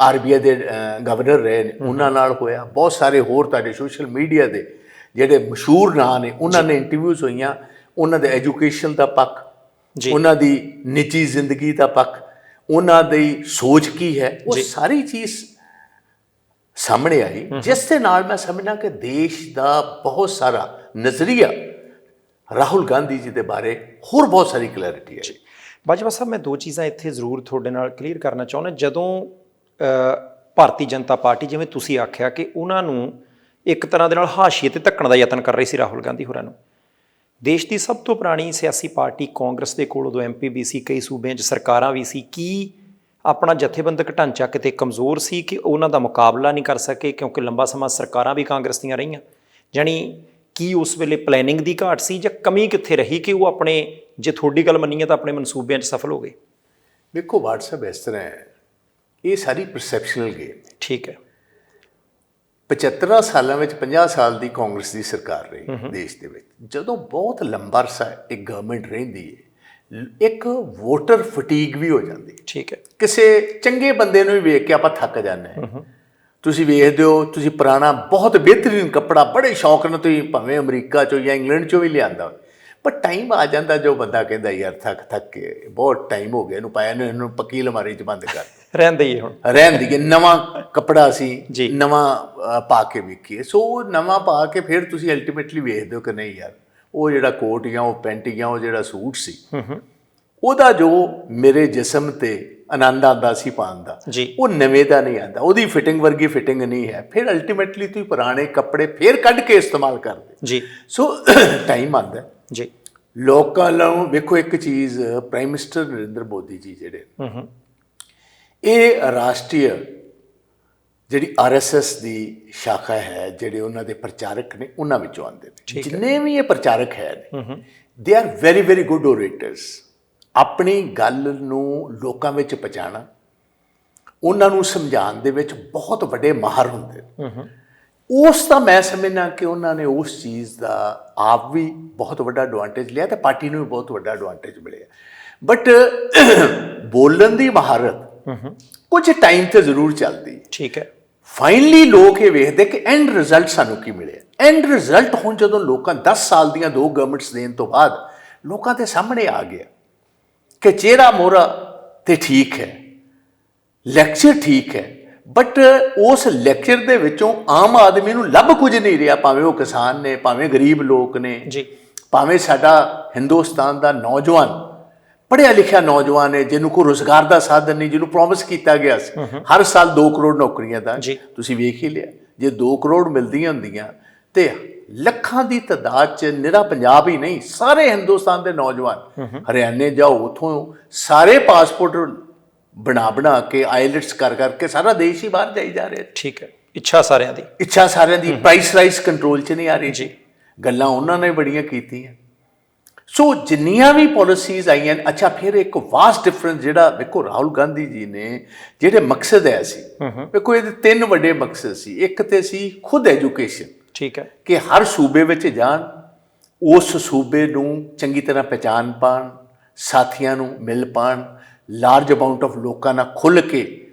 RBI ਦੇ ਗਵਰਨਰ ਰਹੇ ਨੇ ਉਹਨਾਂ ਨਾਲ ਹੋਇਆ। ਬਹੁਤ ਸਾਰੇ ਹੋਰ ਤੁਹਾਡੇ ਸੋਸ਼ਲ ਮੀਡੀਆ ਦੇ ਜਿਹੜੇ ਮਸ਼ਹੂਰ ਨਾਂ ਨੇ ਉਹਨਾਂ ਨੇ ਇੰਟਰਵਿਊਜ਼ ਹੋਈਆਂ। ਉਹਨਾਂ ਦੇ ਐਜੂਕੇਸ਼ਨ ਦਾ ਪੱਖ, ਉਹਨਾਂ ਦੀ ਨਿੱਜੀ ਜ਼ਿੰਦਗੀ ਦਾ ਪੱਖ, ਉਹਨਾਂ ਦੀ ਸੋਚ ਕੀ ਹੈ, ਉਹ ਸਾਰੀ ਚੀਜ਼ ਸਾਹਮਣੇ ਆਈ ਜਿਸ ਦੇ ਨਾਲ ਮੈਂ ਸਮਝਣਾ ਕਿ ਦੇਸ਼ ਦਾ ਬਹੁਤ ਸਾਰਾ ਨਜ਼ਰੀਆ ਰਾਹੁਲ ਗਾਂਧੀ ਜੀ ਦੇ ਬਾਰੇ ਹੋਰ ਬਹੁਤ ਸਾਰੀ ਕਲੈਰਿਟੀ ਹੈ। ਬਾਜਵਾ ਸਾਹਿਬ, ਮੈਂ ਦੋ ਚੀਜ਼ਾਂ ਇੱਥੇ ਜ਼ਰੂਰ ਤੁਹਾਡੇ ਨਾਲ ਕਲੀਅਰ ਕਰਨਾ ਚਾਹੁੰਦਾ। ਜਦੋਂ ਭਾਰਤੀ ਜਨਤਾ ਪਾਰਟੀ, ਜਿਵੇਂ ਤੁਸੀਂ ਆਖਿਆ ਕਿ ਉਹਨਾਂ ਨੂੰ ਇੱਕ ਤਰ੍ਹਾਂ ਦੇ ਨਾਲ ਹਾਸ਼ੀਏ ਤੇ ਧੱਕਣ ਦਾ ਯਤਨ ਕਰ ਰਹੀ ਸੀ ਰਾਹੁਲ ਗਾਂਧੀ ਹੋਰਾਂ ਨੂੰ, ਦੇਸ਼ ਦੀ ਸਭ ਤੋਂ ਪੁਰਾਣੀ ਸਿਆਸੀ ਪਾਰਟੀ ਕਾਂਗਰਸ ਦੇ ਕੋਲ ਉਦੋਂ MP ਵੀ ਸੀ, ਕਈ ਸੂਬਿਆਂ 'ਚ ਸਰਕਾਰਾਂ ਵੀ ਸੀ। ਕੀ ਆਪਣਾ ਜਥੇਬੰਦਕ ਢਾਂਚਾ ਕਿਤੇ ਕਮਜ਼ੋਰ ਸੀ ਕਿ ਉਹਨਾਂ ਦਾ ਮੁਕਾਬਲਾ ਨਹੀਂ ਕਰ ਸਕੇ ਕਿਉਂਕਿ ਲੰਬਾ ਸਮਾਂ ਸਰਕਾਰਾਂ ਵੀ ਕਾਂਗਰਸ ਦੀਆਂ ਰਹੀਆਂ? ਜਾਣੀ ਕੀ ਉਸ ਵੇਲੇ ਪਲੈਨਿੰਗ ਦੀ ਘਾਟ ਸੀ ਜਾਂ ਕਮੀ ਕਿੱਥੇ ਰਹੀ ਕਿ ਉਹ ਆਪਣੇ, ਜੇ ਤੁਹਾਡੀ ਗੱਲ ਮੰਨੀਏ ਤਾਂ ਆਪਣੇ ਮਨਸੂਬਿਆਂ 'ਚ ਸਫਲ ਹੋ ਗਏ? ਦੇਖੋ WhatsApp ਇਸ ਤਰ੍ਹਾਂ ਹੈ, ਇਹ ਸਾਰੀ ਪਰਸੈਪਸ਼ਨਲ ਗੇਮ ਹੈ। ਠੀਕ ਹੈ। 75 ਸਾਲਾਂ ਵਿੱਚ 50 ਸਾਲ ਦੀ ਕਾਂਗਰਸ ਦੀ ਸਰਕਾਰ ਰਹੀ ਦੇਸ਼ ਦੇ ਵਿੱਚ। ਜਦੋਂ ਬਹੁਤ ਲੰਬਾ ਅਰਸਾ ਇੱਕ ਗਵਰਨਮੈਂਟ ਰਹਿੰਦੀ ਹੈ ਇੱਕ ਵੋਟਰ ਫਟੀਗ ਵੀ ਹੋ ਜਾਂਦੀ। ਠੀਕ ਹੈ। ਕਿਸੇ ਚੰਗੇ ਬੰਦੇ ਨੂੰ ਵੀ ਵੇਖ ਕੇ ਆਪਾਂ ਥੱਕ ਜਾਂਦੇ ਹਾਂ। ਤੁਸੀਂ ਵੇਖਦੇ ਹੋ, ਤੁਸੀਂ ਪੁਰਾਣਾ ਬਹੁਤ ਬਿਹਤਰੀਨ ਕੱਪੜਾ ਬੜੇ ਸ਼ੌਕ ਨਾਲ ਤੁਸੀਂ ਭਾਵੇਂ ਅਮਰੀਕਾ 'ਚੋਂ ਜਾਂ ਇੰਗਲੈਂਡ 'ਚੋਂ ਵੀ ਲਿਆਂਦਾ, ਪਰ ਟਾਈਮ ਆ ਜਾਂਦਾ ਜੋ ਬੰਦਾ ਕਹਿੰਦਾ ਯਾਰ ਥੱਕ ਕੇ ਬਹੁਤ ਟਾਈਮ ਹੋ ਗਿਆ ਇਹਨੂੰ ਪਾਇਆ ਨੂੰ, ਇਹਨੂੰ ਪੱਕੀ ਅਲਮਾਰੀ 'ਚ ਬੰਦ ਕਰ ਰਹਿੰਦੇ ਹੀ ਹੁਣ ਰਹਿਣ ਦੀਏ। ਨਵਾਂ ਕੱਪੜਾ ਸੀ, ਨਵਾਂ ਪਾ ਕੇ ਵੇਖੀਏ। ਸੋ ਨਵਾਂ ਪਾ ਕੇ ਫਿਰ ਤੁਸੀਂ ਅਲਟੀਮੇਟਲੀ ਵੇਖਦੇ ਹੋ ਕਿ ਨਹੀਂ ਯਾਰ ਉਹ ਜਿਹੜਾ ਕੋਟ ਜਾਂ ਉਹ ਪੈਂਟ ਜਾਂ ਉਹ ਜਿਹੜਾ ਸੂਟ ਸੀ ਉਹਦਾ ਜੋ ਮੇਰੇ ਜਿਸਮ ਤੇ ਆਨੰਦ ਆਉਂਦਾ ਸੀ ਪਾਉਣ ਦਾ, ਉਹ ਨਵੇਂ ਦਾ ਨਹੀਂ ਆਉਂਦਾ, ਉਹਦੀ ਫਿਟਿੰਗ ਵਰਗੀ ਫਿਟਿੰਗ ਨਹੀਂ ਹੈ। ਫਿਰ ਅਲਟੀਮੇਟਲੀ ਤੁਸੀਂ ਪੁਰਾਣੇ ਕੱਪੜੇ ਫਿਰ ਕੱਢ ਕੇ ਇਸਤੇਮਾਲ ਕਰਦੇ ਜੀ। ਸੋ ਟਾਈਮ ਆਉਂਦਾ ਜੀ। ਲੋਕਾਂ ਨੂੰ ਵੇਖੋ ਇੱਕ ਚੀਜ਼, ਪ੍ਰਾਈਮ ਮਿਨਿਸਟਰ ਨਰਿੰਦਰ ਮੋਦੀ ਜੀ ਜਿਹੜੇ ਇਹ ਰਾਸ਼ਟਰੀ ਜਿਹੜੀ RSS ਦੀ ਸ਼ਾਖਾ ਹੈ, ਜਿਹੜੇ ਉਹਨਾਂ ਦੇ ਪ੍ਰਚਾਰਕ ਨੇ ਉਹਨਾਂ ਵਿੱਚੋਂ ਆਉਂਦੇ ਨੇ। ਜਿੰਨੇ ਵੀ ਇਹ ਪ੍ਰਚਾਰਕ ਹੈ they are very very good orators. ਆਪਣੀ ਗੱਲ ਨੂੰ ਲੋਕਾਂ ਵਿੱਚ ਪਹੁੰਚਾਉਣਾ, ਉਹਨਾਂ ਨੂੰ ਸਮਝਾਉਣ ਦੇ ਵਿੱਚ ਬਹੁਤ ਵੱਡੇ ਮਾਹਰ ਹੁੰਦੇ ਨੇ। ਉਸ ਦਾ ਮੈਂ ਸਮਝਣਾ ਕਿ ਉਹਨਾਂ ਨੇ ਉਸ ਚੀਜ਼ ਦਾ ਆਪ ਵੀ ਬਹੁਤ ਵੱਡਾ ਐਡਵਾਂਟੇਜ ਲਿਆ ਤੇ ਪਾਰਟੀ ਨੂੰ ਵੀ ਬਹੁਤ ਵੱਡਾ ਐਡਵਾਂਟੇਜ ਮਿਲਿਆ। ਬਟ ਬੋਲਣ ਦੀ ਮਹਾਰਤ ਕੁਝ ਟਾਈਮ ਤੇ ਜ਼ਰੂਰ ਚੱਲਦੀ ਹੈ। ਠੀਕ ਹੈ। ਫਾਈਨਲੀ ਲੋਕ ਇਹ ਵੇਖਦੇ ਕਿ ਐਂਡ ਰਿਜ਼ਲਟ ਸਾਨੂੰ ਕੀ ਮਿਲਿਆ। ਐਂਡ ਰਿਜ਼ਲਟ ਹੁਣ ਜਦੋਂ ਲੋਕਾਂ 10 ਸਾਲ ਦੀਆਂ 2 ਗਵਰਨਮੈਂਟਸ ਦੇਣ ਤੋਂ ਬਾਅਦ ਲੋਕਾਂ ਦੇ ਸਾਹਮਣੇ ਆ ਗਿਆ ਕਿ ਚਿਹਰਾ ਮੋਹਰਾ ਤੇ ਠੀਕ ਹੈ, ਲੈਕਚਰ ਠੀਕ ਹੈ, ਬਟ ਉਸ ਲੈਕਚਰ ਦੇ ਵਿੱਚੋਂ ਆਮ ਆਦਮੀ ਨੂੰ ਲੱਭ ਕੁਝ ਨਹੀਂ ਰਿਹਾ। ਭਾਵੇਂ ਉਹ ਕਿਸਾਨ ਨੇ, ਭਾਵੇਂ ਗਰੀਬ ਲੋਕ ਨੇ, ਭਾਵੇਂ ਸਾਡਾ ਹਿੰਦੁਸਤਾਨ ਦਾ ਨੌਜਵਾਨ ਪੜ੍ਹਿਆ ਲਿਖਿਆ ਨੌਜਵਾਨ ਹੈ ਜਿਹਨੂੰ ਕੋਈ ਰੁਜ਼ਗਾਰ ਦਾ ਸਾਧਨ ਨਹੀਂ, ਜਿਹਨੂੰ ਪ੍ਰੋਮਿਸ ਕੀਤਾ ਗਿਆ ਸੀ ਹਰ ਸਾਲ 2 ਕਰੋੜ ਨੌਕਰੀਆਂ ਦਾ। ਤੁਸੀਂ ਵੇਖ ਹੀ ਲਿਆ, ਜੇ 2 ਕਰੋੜ ਮਿਲਦੀਆਂ ਹੁੰਦੀਆਂ ਤੇ ਲੱਖਾਂ ਦੀ ਤਾਦਾਦ 'ਚ ਨਿਰਾ ਪੰਜਾਬ ਹੀ ਨਹੀਂ ਸਾਰੇ ਹਿੰਦੁਸਤਾਨ ਦੇ ਨੌਜਵਾਨ ਹਰਿਆਣੇ ਜਾਓ, ਉੱਥੋਂ ਸਾਰੇ ਪਾਸਪੋਰਟ ਬਣਾ ਕੇ ਆਈਲੈਟਸ ਕਰਕੇ ਸਾਰਾ ਦੇਸ਼ ਹੀ ਬਾਹਰ ਜਾਈ ਜਾ ਰਿਹਾ। ਠੀਕ ਹੈ। ਇੱਛਾ ਸਾਰਿਆਂ ਦੀ ਪ੍ਰਾਈਸ ਰਾਈਜ਼ ਕੰਟਰੋਲ 'ਚ ਨਹੀਂ ਆ ਰਹੀ ਜੀ। ਗੱਲਾਂ ਉਹਨਾਂ ਨੇ ਬੜੀਆਂ ਕੀਤੀਆਂ। ਸੋ ਜਿੰਨੀਆਂ ਵੀ ਪਾਲਿਸੀਜ਼ ਆਈਆਂ। ਅੱਛਾ, ਫਿਰ ਇੱਕ ਵਾਸਟ ਡਿਫਰੈਂਸ ਜਿਹੜਾ ਵੇਖੋ ਰਾਹੁਲ ਗਾਂਧੀ ਜੀ ਨੇ ਜਿਹੜੇ ਮਕਸਦ ਹੈ ਸੀ, ਵੇਖੋ ਇਹਦੇ 3 ਵੱਡੇ ਮਕਸਦ ਸੀ। ਇੱਕ ਤੇ ਸੀ ਖੁਦ ਐਜੂਕੇਸ਼ਨ। ਠੀਕ ਹੈ। ਕਿ ਹਰ ਸੂਬੇ ਵਿੱਚ ਜਾਣ, ਉਸ ਸੂਬੇ ਨੂੰ ਚੰਗੀ ਤਰ੍ਹਾਂ ਪਹਿਚਾਣ ਪਾਉਣ, ਸਾਥੀਆਂ ਨੂੰ ਮਿਲ ਪਾਉਣ, ਲਾਰਜ ਅਮਾਊਂਟ ਆਫ ਲੋਕਾਂ ਨਾਲ ਖੁੱਲ੍ਹ ਕੇ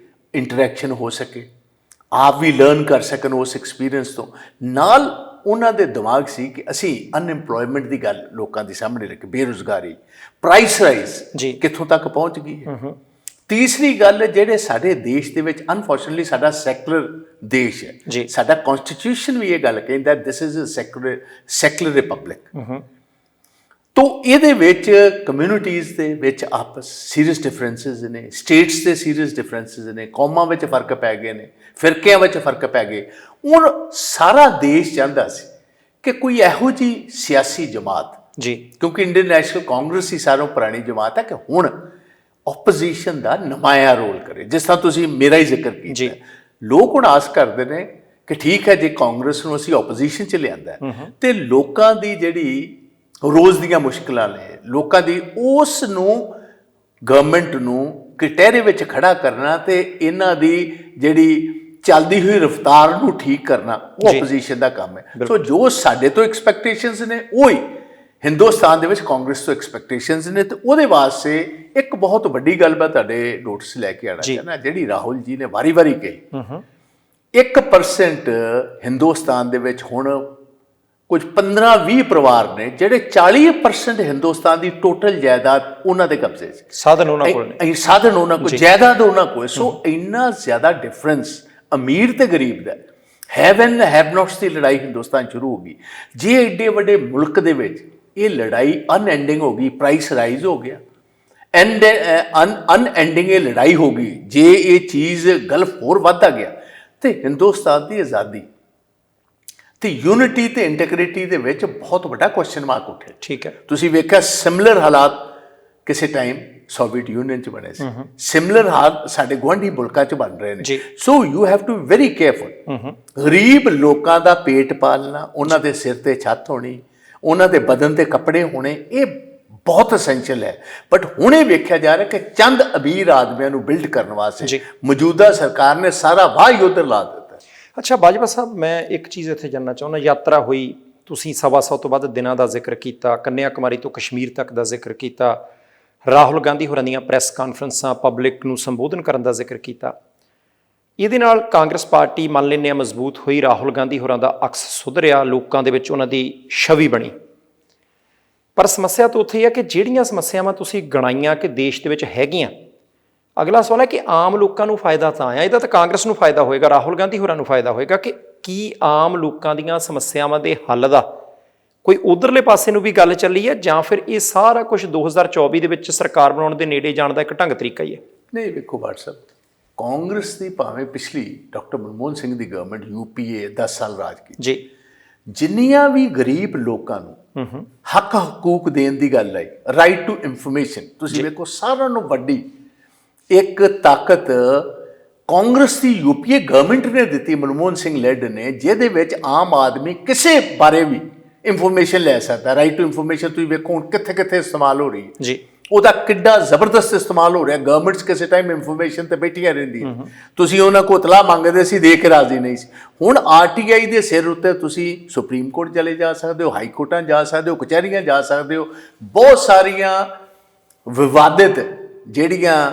ਇੰਟਰੈਕਸ਼ਨ ਹੋ ਸਕੇ, ਆਪ ਵੀ ਲਰਨ ਕਰ ਸਕਣ ਉਸ ਐਕਸਪੀਰੀਅੰਸ ਤੋਂ। ਨਾਲ ਉਹਨਾਂ ਦੇ ਦਿਮਾਗ ਸੀ ਕਿ ਅਸੀਂ ਅਨਐਮਪਲੋਇਮੈਂਟ ਦੀ ਗੱਲ ਲੋਕਾਂ ਦੇ ਸਾਹਮਣੇ ਰੱਖੀ, ਬੇਰੁਜ਼ਗਾਰੀ, ਪ੍ਰਾਈਸ ਰਾਈਜ਼ ਕਿੱਥੋਂ ਤੱਕ ਪਹੁੰਚ ਗਈ ਹੈ। ਤੀਸਰੀ ਗੱਲ, ਜਿਹੜੇ ਸਾਡੇ ਦੇਸ਼ ਦੇ ਵਿੱਚ ਅਨਫੋਰਚੂਨਟਲੀ ਸਾਡਾ ਸੈਕੂਲਰ ਦੇਸ਼ ਜੀ। ਹੈ, ਸਾਡਾ ਕਨਸਟੀਟਿਊਸ਼ਨ ਵੀ ਇਹ ਗੱਲ ਕਹਿੰਦਾ this is a secular republic. ਤੋ ਇਹਦੇ ਵਿੱਚ ਕਮਿਊਨਿਟੀਜ਼ ਦੇ ਵਿੱਚ ਆਪਸ ਸੀਰੀਅਸ ਡਿਫਰੈਂਸਿਸ ਨੇ, ਸਟੇਟਸ ਦੇ ਸੀਰੀਅਸ ਡਿਫਰੈਂਸਿਸ ਨੇ, ਕੌਮਾਂ ਵਿੱਚ ਫਰਕ ਪੈ ਗਏ ਨੇ, ਫਿਰਕਿਆਂ ਵਿੱਚ ਫਰਕ ਪੈ ਗਏ। ਹੁਣ ਸਾਰਾ ਦੇਸ਼ ਚਾਹੁੰਦਾ ਸੀ ਕਿ ਕੋਈ ਇਹੋ ਜਿਹੀ ਸਿਆਸੀ ਜਮਾਤ, ਜੀ, ਕਿਉਂਕਿ ਇੰਡੀਅਨ ਨੈਸ਼ਨਲ ਕਾਂਗਰਸ ਹੀ ਸਾਰਿਆਂ ਤੋਂ ਪੁਰਾਣੀ ਜਮਾਤ ਹੈ, ਕਿ ਹੁਣ ਆਪੋਜੀਸ਼ਨ ਦਾ ਨਮਾਇਆ ਰੋਲ ਕਰੇ। ਜਿਸ ਤਰ੍ਹਾਂ ਤੁਸੀਂ ਮੇਰਾ ਹੀ ਜ਼ਿਕਰ ਕੀਤਾ, ਲੋਕ ਹੁਣ ਆਸ ਕਰਦੇ ਨੇ ਕਿ ਠੀਕ ਹੈ ਜੇ ਕਾਂਗਰਸ ਨੂੰ ਅਸੀਂ ਆਪੋਜੀਸ਼ਨ 'ਚ ਲਿਆਂਦਾ ਤੇ ਲੋਕਾਂ ਦੀ ਜਿਹੜੀ ਰੋਜ਼ ਦੀਆਂ ਮੁਸ਼ਕਲਾਂ ਨੇ, ਲੋਕਾਂ ਦੀ ਉਸ ਨੂੰ ਗਵਰਨਮੈਂਟ ਨੂੰ ਕਟਹਿਰੇ ਵਿੱਚ ਖੜਾ ਕਰਨਾ ਤੇ ਇਹਨਾਂ ਦੀ ਜਿਹੜੀ ਚੱਲਦੀ ਹੋਈ ਰਫ਼ਤਾਰ ਨੂੰ ਠੀਕ ਕਰਨਾ, ਉਹ ਆਪੋਜੀਸ਼ਨ ਦਾ ਕੰਮ ਹੈ। ਸੋ ਜੋ ਸਾਡੇ ਤੋਂ ਐਕਸਪੈਕਟੇਸ਼ਨਸ ਨੇ ਉਹੀ ਹਿੰਦੁਸਤਾਨ ਦੇ ਵਿੱਚ ਕਾਂਗਰਸ ਤੋਂ ਐਕਸਪੈਕਟੇਸ਼ਨਸ ਨੇ। ਤੇ ਉਹਦੇ ਵਾਸਤੇ ਇੱਕ ਬਹੁਤ ਵੱਡੀ ਗੱਲ ਮੈਂ ਤੁਹਾਡੇ ਨੋਟਿਸ ਲੈ ਕੇ ਆਉਣਾ ਚਾਹੁੰਦਾ, ਜਿਹੜੀ ਰਾਹੁਲ ਜੀ ਨੇ ਵਾਰੀ-ਵਾਰੀ ਕਹੀ, 1% ਹਿੰਦੁਸਤਾਨ ਦੇ ਵਿੱਚ ਹੁਣ ਕੁਝ 15-20 ਪਰਿਵਾਰ ਨੇ ਜਿਹੜੇ 40% ਹਿੰਦੁਸਤਾਨ ਦੀ ਟੋਟਲ ਜਾਇਦਾਦ ਉਹਨਾਂ ਦੇ ਕਬਜ਼ੇ 'ਚ, ਸਾਧਨ ਉਹਨਾਂ ਕੋਲ ਨੇ, ਸਾਧਨ ਉਹਨਾਂ ਕੋਲ, ਜਾਇਦਾਦ ਉਹਨਾਂ ਕੋਲ। ਸੋ ਇੰਨਾ ਜ਼ਿਆਦਾ ਡਿਫਰੈਂਸ ਅਮੀਰ ਤੇ ਗਰੀਬ ਦਾ, ਹੈਵ ਐਂਡ ਹੈਵ ਨੋਟਸ ਦੀ ਲੜਾਈ ਹਿੰਦੁਸਤਾਨ ਸ਼ੁਰੂ ਹੋ ਗਈ। ਜੇ ਐਡੇ ਵੱਡੇ ਮੁਲਕ ਦੇ ਵਿੱਚ ਇਹ ਲੜਾਈ ਅਨਐਂਡਿੰਗ ਹੋ ਗਈ, ਪ੍ਰਾਈਸ ਰਾਈਜ਼ ਹੋ ਗਿਆ, ਅਨਐਂਡਿੰਗ ਇਹ ਲੜਾਈ ਹੋ ਗਈ, ਜੇ ਇਹ ਚੀਜ਼ ਗਲਫ ਹੋਰ ਵੱਧਦਾ ਗਿਆ ਤੇ ਹਿੰਦੁਸਤਾਨ ਦੀ ਆਜ਼ਾਦੀ ਤੇ ਯੂਨਿਟੀ ਤੇ ਇੰਟੈਗ੍ਰਿਟੀ ਦੇ ਵਿੱਚ ਬਹੁਤ ਵੱਡਾ ਕੁਐਸਚਨ ਮਾਰਕ ਉੱਠਿਆ। ਠੀਕ ਹੈ, ਤੁਸੀਂ ਵੇਖਿਆ ਸਿਮਿਲਰ ਹਾਲਾਤ ਕਿਸੇ ਟਾਈਮ ਸੋਵੀਅਤ ਯੂਨੀਅਨ 'ਚ ਬਣੇ ਸੀ, ਸਿਮਿਲਰ ਹਾਲ ਸਾਡੇ ਗੁਆਂਢੀ ਮੁਲਕਾਂ 'ਚ ਬਣ ਰਹੇ ਨੇ। So you have to very careful. ਗਰੀਬ ਲੋਕਾਂ ਦਾ ਪੇਟ ਪਾਲਣਾ, ਉਹਨਾਂ ਦੇ ਸਿਰ ਤੇ ਛੱਤ ਹੋਣੀ, ਉਹਨਾਂ ਦੇ ਬਦਨ ਤੇ ਕੱਪੜੇ ਹੋਣੇ, ਇਹ ਬਹੁਤ ਅਸੈਂਸ਼ੀਅਲ ਹੈ। ਬਟ ਹੁਣ ਇਹ ਵੇਖਿਆ ਜਾ ਰਿਹਾ ਕਿ ਚੰਦ ਅਮੀਰ ਆਦਮੀਆਂ ਨੂੰ ਬਿਲਡ ਕਰਨ ਵਾਸਤੇ ਮੌਜੂਦਾ ਸਰਕਾਰ ਨੇ ਸਾਰਾ ਵਾਹ ਹੀ ਉੱਧਰ ਲਾ ਦਿੱਤਾ। ਅੱਛਾ ਬਾਜਵਾ ਸਾਹਿਬ, ਮੈਂ ਇੱਕ ਚੀਜ਼ ਇੱਥੇ ਜਾਣਨਾ ਚਾਹੁੰਦਾ। ਯਾਤਰਾ ਹੋਈ, ਤੁਸੀਂ 125 ਤੋਂ ਵੱਧ ਦਿਨਾਂ ਦਾ ਜ਼ਿਕਰ ਕੀਤਾ, ਕੰਨਿਆ ਕੁਮਾਰੀ ਤੋਂ ਕਸ਼ਮੀਰ ਤੱਕ ਦਾ ਜ਼ਿਕਰ ਕੀਤਾ, ਰਾਹੁਲ ਗਾਂਧੀ ਹੋਰਾਂ ਦੀਆਂ ਪ੍ਰੈਸ ਕਾਨਫਰੰਸਾਂ, ਪਬਲਿਕ ਨੂੰ ਸੰਬੋਧਨ ਕਰਨ ਦਾ ਜ਼ਿਕਰ ਕੀਤਾ। ਇਹਦੇ ਨਾਲ ਕਾਂਗਰਸ ਪਾਰਟੀ ਮੰਨ ਲੈਂਦੇ ਹਾਂ ਮਜ਼ਬੂਤ ਹੋਈ, ਰਾਹੁਲ ਗਾਂਧੀ ਹੋਰਾਂ ਦਾ ਅਕਸ ਸੁਧਰਿਆ, ਲੋਕਾਂ ਦੇ ਵਿੱਚ ਉਹਨਾਂ ਦੀ ਛਵੀ ਬਣੀ। ਪਰ ਸਮੱਸਿਆ ਤਾਂ ਉੱਥੇ ਹੀ ਹੈ ਕਿ ਜਿਹੜੀਆਂ ਸਮੱਸਿਆਵਾਂ ਤੁਸੀਂ ਗਣਾਈਆਂ ਕਿ ਦੇਸ਼ ਦੇ ਵਿੱਚ ਹੈਗੀਆਂ, ਅਗਲਾ ਸਵਾਲ ਹੈ ਕਿ ਆਮ ਲੋਕਾਂ ਨੂੰ ਫਾਇਦਾ ਤਾਂ ਆਇਆ, ਇਹਦਾ ਤਾਂ ਕਾਂਗਰਸ ਨੂੰ ਫਾਇਦਾ ਹੋਏਗਾ, ਰਾਹੁਲ ਗਾਂਧੀ ਹੋਰਾਂ ਨੂੰ ਫਾਇਦਾ ਹੋਏਗਾ, ਕਿ ਕੀ ਆਮ ਲੋਕਾਂ ਦੀਆਂ ਸਮੱਸਿਆਵਾਂ ਦੇ ਹੱਲ ਦਾ ਕੋਈ ਉਧਰਲੇ ਪਾਸੇ ਨੂੰ ਵੀ ਗੱਲ ਚੱਲੀ ਹੈ, ਜਾਂ ਫਿਰ ਇਹ ਸਾਰਾ ਕੁਝ 2024 ਦੇ ਵਿੱਚ ਸਰਕਾਰ ਬਣਾਉਣ ਦੇ ਨੇੜੇ ਜਾਣ ਦਾ ਇੱਕ ਢੰਗ ਤਰੀਕਾ ਹੀ ਹੈ? ਨਹੀਂ, ਵੇਖੋ WhatsApp ਕਾਂਗਰਸ ਦੀ ਭਾਵੇਂ ਪਿਛਲੀ ਡਾਕਟਰ ਮਨਮੋਹਨ ਸਿੰਘ ਦੀ ਗਵਰਨਮੈਂਟ UPA 10 ਸਾਲ ਰਾਜ ਕੀਤੀ ਜੀ, ਜਿੰਨੀਆਂ ਵੀ ਗਰੀਬ ਲੋਕਾਂ ਨੂੰ ਹੱਕ ਹਕੂਕ ਦੇਣ ਦੀ ਗੱਲ ਆਈ, ਰਾਈਟ ਟੂ ਇਨਫੋਰਮੇਸ਼ਨ, ਤੁਸੀਂ ਵੇਖੋ ਸਾਰਿਆਂ ਨੂੰ ਵੱਡੀ ਇੱਕ ਤਾਕਤ ਕਾਂਗਰਸ ਦੀ UPA ਗਵਰਨਮੈਂਟ ਨੇ ਦਿੱਤੀ, ਮਨਮੋਹਨ ਸਿੰਘ ਲੈਡ ਨੇ, ਜਿਹਦੇ ਵਿੱਚ ਆਮ ਆਦਮੀ ਕਿਸੇ ਬਾਰੇ ਵੀ ਇਨਫੋਰਮੇਸ਼ਨ ਲੈ ਸਕਦਾ। ਰਾਈਟ ਟੂ ਇਨਫੋਰਮੇਸ਼ਨ ਤੁਸੀਂ ਵੇਖੋ ਹੁਣ ਕਿੱਥੇ ਕਿੱਥੇ ਇਸਤੇਮਾਲ ਹੋ ਰਹੀ ਹੈ ਜੀ, ਉਹਦਾ ਕਿੱਡਾ ਜ਼ਬਰਦਸਤ ਇਸਤੇਮਾਲ ਹੋ ਰਿਹਾ। ਗਵਰਨਮੈਂਟਸ ਕਿਸੇ ਟਾਈਮ ਇਨਫੋਰਮੇਸ਼ਨ ਤੇ ਬੈਠੀਆਂ ਰਹਿੰਦੀਆਂ, ਤੁਸੀਂ ਉਹਨਾਂ ਕੋਲ ਇਤਲਾਹ ਮੰਗਦੇ ਸੀ, ਦੇ ਕੇ ਰਾਜ਼ੀ ਨਹੀਂ ਸੀ। ਹੁਣ RTI ਦੇ ਸਿਰ ਉੱਤੇ ਤੁਸੀਂ ਸੁਪਰੀਮ ਕੋਰਟ ਚਲੇ ਜਾ ਸਕਦੇ ਹੋ, ਹਾਈ ਕੋਰਟਾਂ ਜਾ ਸਕਦੇ ਹੋ, ਕਚਹਿਰੀਆਂ ਜਾ ਸਕਦੇ ਹੋ। ਬਹੁਤ ਸਾਰੀਆਂ ਵਿਵਾਦਿਤ ਜਿਹੜੀਆਂ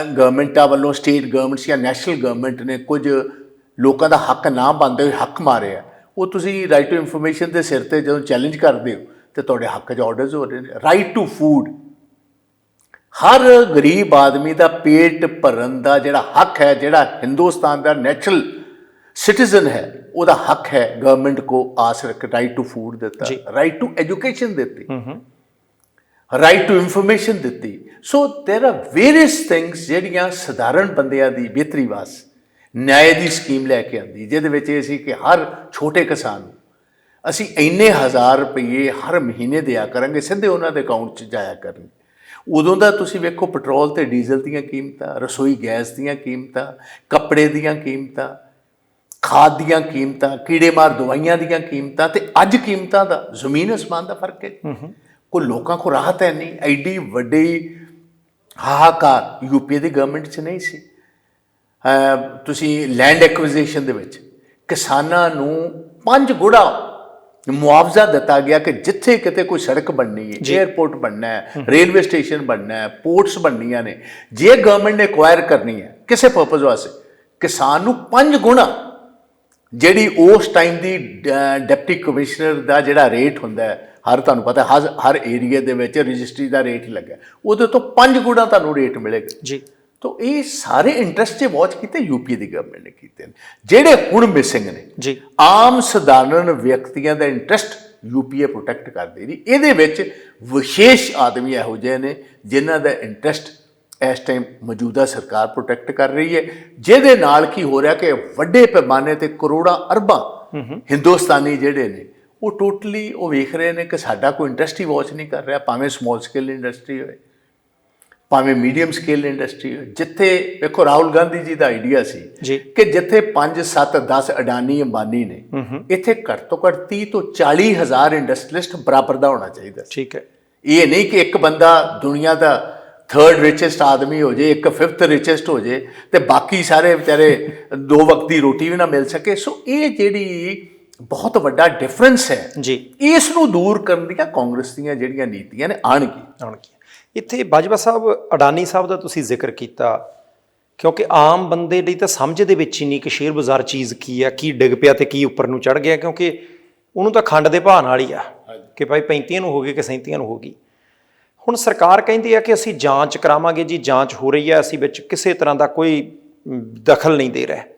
ਗਵਰਨਮੈਂਟਾਂ ਵੱਲੋਂ, ਸਟੇਟ ਗਵਰਨਮੈਂਟਸ ਜਾਂ ਨੈਸ਼ਨਲ ਗਵਰਨਮੈਂਟ ਨੇ ਕੁਝ ਲੋਕਾਂ ਦਾ ਹੱਕ ਨਾ ਬਣਦੇ ਹੋਏ ਹੱਕ ਮਾਰਿਆ, ਉਹ ਤੁਸੀਂ ਰਾਈਟ ਟੂ ਇਨਫੋਰਮੇਸ਼ਨ ਦੇ ਸਿਰ ਤੇ ਜਦੋਂ ਚੈਲੰਜ ਕਰਦੇ ਹੋ ਤੇ ਤੁਹਾਡੇ ਹੱਕ 'ਚ ਆਰਡਰਸ ਹੋ ਰਹੇ ਨੇ। ਰਾਈਟ ਟੂ ਫੂਡ, ਹਰ ਗਰੀਬ ਆਦਮੀ ਦਾ ਪੇਟ ਭਰਨ ਦਾ ਜਿਹੜਾ ਹੱਕ ਹੈ, ਜਿਹੜਾ ਹਿੰਦੁਸਤਾਨ ਦਾ ਨੈਚੁਰਲ ਸਿਟੀਜ਼ਨ ਹੈ, ਉਹਦਾ ਹੱਕ ਹੈ, ਗਵਰਨਮੈਂਟ ਕੋ ਆਸ ਰੱਖ। ਰਾਈਟ ਟੂ ਫੂਡ ਦਿੱਤਾ, ਰਾਈਟ ਟੂ ਐਜੂਕੇਸ਼ਨ ਦਿੱਤੀ, ਰਾਈਟ ਟੂ ਇਨਫੋਰਮੇਸ਼ਨ ਦਿੱਤੀ। ਸੋ ਦੇਰ ਆਰ ਵੇਰੀਅਸ ਥਿੰਗਸ ਜਿਹੜੀਆਂ ਸਧਾਰਨ ਬੰਦਿਆਂ ਦੀ ਬਿਹਤਰੀ ਵਾਸਤੇ ਨਿਆਂ ਦੀ ਸਕੀਮ ਲੈ ਕੇ ਆਉਂਦੀ, ਜਿਹਦੇ ਵਿੱਚ ਇਹ ਸੀ ਕਿ ਹਰ ਛੋਟੇ ਕਿਸਾਨ ਨੂੰ ਅਸੀਂ ਇੰਨੇ 1000 ਰੁਪਏ ਹਰ ਮਹੀਨੇ ਦਿਆ ਕਰਾਂਗੇ, ਸਿੱਧੇ ਉਹਨਾਂ ਦੇ ਅਕਾਊਂਟ 'ਚ ਜਾਇਆ ਕਰਨਗੇ। ਉਦੋਂ ਦਾ ਤੁਸੀਂ ਵੇਖੋ ਪੈਟਰੋਲ ਤੇ ਡੀਜ਼ਲ ਦੀਆਂ ਕੀਮਤਾਂ, ਰਸੋਈ ਗੈਸ ਦੀਆਂ ਕੀਮਤਾਂ, ਕੱਪੜੇ ਦੀਆਂ ਕੀਮਤਾਂ, ਖਾਦ ਦੀਆਂ ਕੀਮਤਾਂ, ਕੀੜੇਮਾਰ ਦਵਾਈਆਂ ਦੀਆਂ ਕੀਮਤਾਂ, ਤੇ ਅੱਜ ਕੀਮਤਾਂ ਦਾ ਜ਼ਮੀਨ ਅਸਮਾਨ ਦਾ ਫਰਕ ਹੈ। ਕੋਈ ਲੋਕਾਂ ਕੋਲ ਰਾਹਤ ਹੈ ਨਹੀਂ। ਐਡੀ ਵੱਡੀ ਹਾਹਾਕਾਰ UPA ਦੀ ਗਵਰਨਮੈਂਟ 'ਚ ਨਹੀਂ ਸੀ। ਤੁਸੀਂ ਲੈਂਡ ਐਕੁਇਜ਼ੀਸ਼ਨ ਦੇ ਵਿੱਚ ਕਿਸਾਨਾਂ ਨੂੰ 5 ਗੁਣਾ ਮੁਆਵਜ਼ਾ ਦਿੱਤਾ ਗਿਆ ਕਿ ਜਿੱਥੇ ਕਿਤੇ ਕੋਈ ਸੜਕ ਬਣਨੀ ਹੈ, ਏਅਰਪੋਰਟ ਬਣਨਾ ਹੈ, ਰੇਲਵੇ ਸਟੇਸ਼ਨ ਬਣਨਾ ਹੈ, ਪੋਰਟਸ ਬਣਨੀਆਂ ਨੇ, ਜੇ ਗਵਰਨਮੈਂਟ ਨੇ ਐਕਵਾਇਰ ਕਰਨੀ ਹੈ ਕਿਸੇ ਪਰਪਸ ਵਾਸਤੇ, ਕਿਸਾਨ ਨੂੰ 5 ਗੁਣਾ ਜਿਹੜੀ ਉਸ ਟਾਈਮ ਦੀ ਡਿਪਟੀ ਕਮਿਸ਼ਨਰ ਦਾ ਜਿਹੜਾ ਰੇਟ ਹੁੰਦਾ ਹੈ, ਤੁਹਾਨੂੰ ਪਤਾ ਹਰ ਏਰੀਆ ਦੇ ਵਿੱਚ ਰਜਿਸਟਰੀ ਦਾ ਰੇਟ ਲੱਗਾ, ਉਹਦੇ ਤੋਂ 5 ਗੁਣਾ ਤੁਹਾਨੂੰ ਰੇਟ ਮਿਲੇਗਾ ਜੀ। ਤਾਂ ਇਹ ਸਾਰੇ ਇੰਟਰਸਟ ਜੇ ਵਾਚ ਕੀਤੇ ਯੂਪੀ ਦੀ ਗਵਰਨਮੈਂਟ ਨੇ ਕੀਤੇ ਨੇ। ਜਿਹੜੇ ਹੁਣ ਮਿਸਿੰਗ ਨੇ ਜੀ ਆਮ ਸਧਾਰਨ ਵਿਅਕਤੀਆਂ ਦਾ ਇੰਟਰਸਟ ਯੂਪੀਏ ਪ੍ਰੋਟੈਕਟ ਕਰਦੀ ਨਹੀਂ। ਇਹਦੇ ਵਿੱਚ ਵਿਸ਼ੇਸ਼ ਆਦਮੀ ਇਹੋ ਜਿਹੇ ਨੇ ਜਿਨ੍ਹਾਂ ਦਾ ਇੰਟਰਸਟ ਇਸ ਟਾਈਮ ਮੌਜੂਦਾ ਸਰਕਾਰ ਪ੍ਰੋਟੈਕਟ ਕਰ ਰਹੀ ਹੈ, ਜਿਹਦੇ ਨਾਲ ਕੀ ਹੋ ਰਿਹਾ ਕਿ ਵੱਡੇ ਪੈਮਾਨੇ ਤੇ ਕਰੋੜਾਂ ਅਰਬਾਂ ਹਿੰਦੁਸਤਾਨੀ ਜਿਹੜੇ ਨੇ ਉਹ ਟੋਟਲੀ ਉਹ ਵੇਖ ਰਹੇ ਨੇ ਕਿ ਸਾਡਾ ਕੋਈ ਇੰਡਸਟਰੀ ਵਾਚ ਨਹੀਂ ਕਰ ਰਿਹਾ, ਭਾਵੇਂ ਸਮਾਲ ਸਕੇਲ ਇੰਡਸਟਰੀ ਹੋਏ ਭਾਵੇਂ ਮੀਡੀਅਮ ਸਕੇਲ ਇੰਡਸਟਰੀ ਹੋਏ। ਜਿੱਥੇ ਵੇਖੋ ਰਾਹੁਲ ਗਾਂਧੀ ਜੀ ਦਾ ਆਈਡੀਆ ਸੀ ਕਿ ਜਿੱਥੇ 5 7 10 ਅਡਾਨੀ ਅੰਬਾਨੀ ਨੇ, ਇੱਥੇ ਘੱਟ ਤੋਂ ਘੱਟ 30 ਤੋਂ 40 ਹਜ਼ਾਰ ਇੰਡਸਟਰੀਲਿਸਟ ਬਰਾਬਰ ਦਾ ਹੋਣਾ ਚਾਹੀਦਾ। ਠੀਕ ਹੈ, ਇਹ ਨਹੀਂ ਕਿ ਇੱਕ ਬੰਦਾ ਦੁਨੀਆ ਦਾ 3rd ਰਿਚੈਸਟ ਆਦਮੀ ਹੋ ਜੇ, ਇੱਕ 5th ਰਿਚੈਸਟ ਹੋ ਜੇ ਤੇ ਬਾਕੀ ਸਾਰੇ ਵਿਚਾਰੇ 2 ਵਕਤ ਦੀ ਰੋਟੀ ਵੀ ਨਾ ਮਿਲ ਸਕੇ। ਸੋ ਇਹ ਜਿਹੜੀ ਬਹੁਤ ਵੱਡਾ ਡਿਫਰੈਂਸ ਹੈ ਜੀ, ਇਸ ਨੂੰ ਦੂਰ ਕਰਨ ਦੀਆਂ ਕਾਂਗਰਸ ਦੀਆਂ ਜਿਹੜੀਆਂ ਨੀਤੀਆਂ ਨੇ ਆਉਣਗੀਆਂ। ਇੱਥੇ ਬਾਜਵਾ ਸਾਹਿਬ ਅਡਾਨੀ ਸਾਹਿਬ ਦਾ ਤੁਸੀਂ ਜ਼ਿਕਰ ਕੀਤਾ, ਕਿਉਂਕਿ ਆਮ ਬੰਦੇ ਲਈ ਤਾਂ ਸਮਝ ਦੇ ਵਿੱਚ ਹੀ ਨਹੀਂ ਕਿ ਸ਼ੇਅਰ ਬਾਜ਼ਾਰ ਚੀਜ਼ ਕੀ ਆ, ਕੀ ਡਿੱਗ ਪਿਆ ਤੇ ਕੀ ਉੱਪਰ ਨੂੰ ਚੜ ਗਿਆ, ਕਿਉਂਕਿ ਉਹਨੂੰ ਤਾਂ ਖੰਡ ਦੇ ਭਾਅ ਨਾਲ ਹੀ ਆ ਕਿ ਭਾਈ 35 ਨੂੰ ਹੋ ਗਈ ਕਿ 37 ਨੂੰ ਹੋ ਗਈ। ਹੁਣ ਸਰਕਾਰ ਕਹਿੰਦੀ ਆ ਕਿ ਅਸੀਂ ਜਾਂਚ ਕਰਾਵਾਂਗੇ ਜੀ, ਜਾਂਚ ਹੋ ਰਹੀ ਹੈ, ਅਸੀਂ ਵਿੱਚ ਕਿਸੇ ਤਰ੍ਹਾਂ ਦਾ ਕੋਈ ਦਖਲ ਨਹੀਂ ਦੇ ਰਹੇ।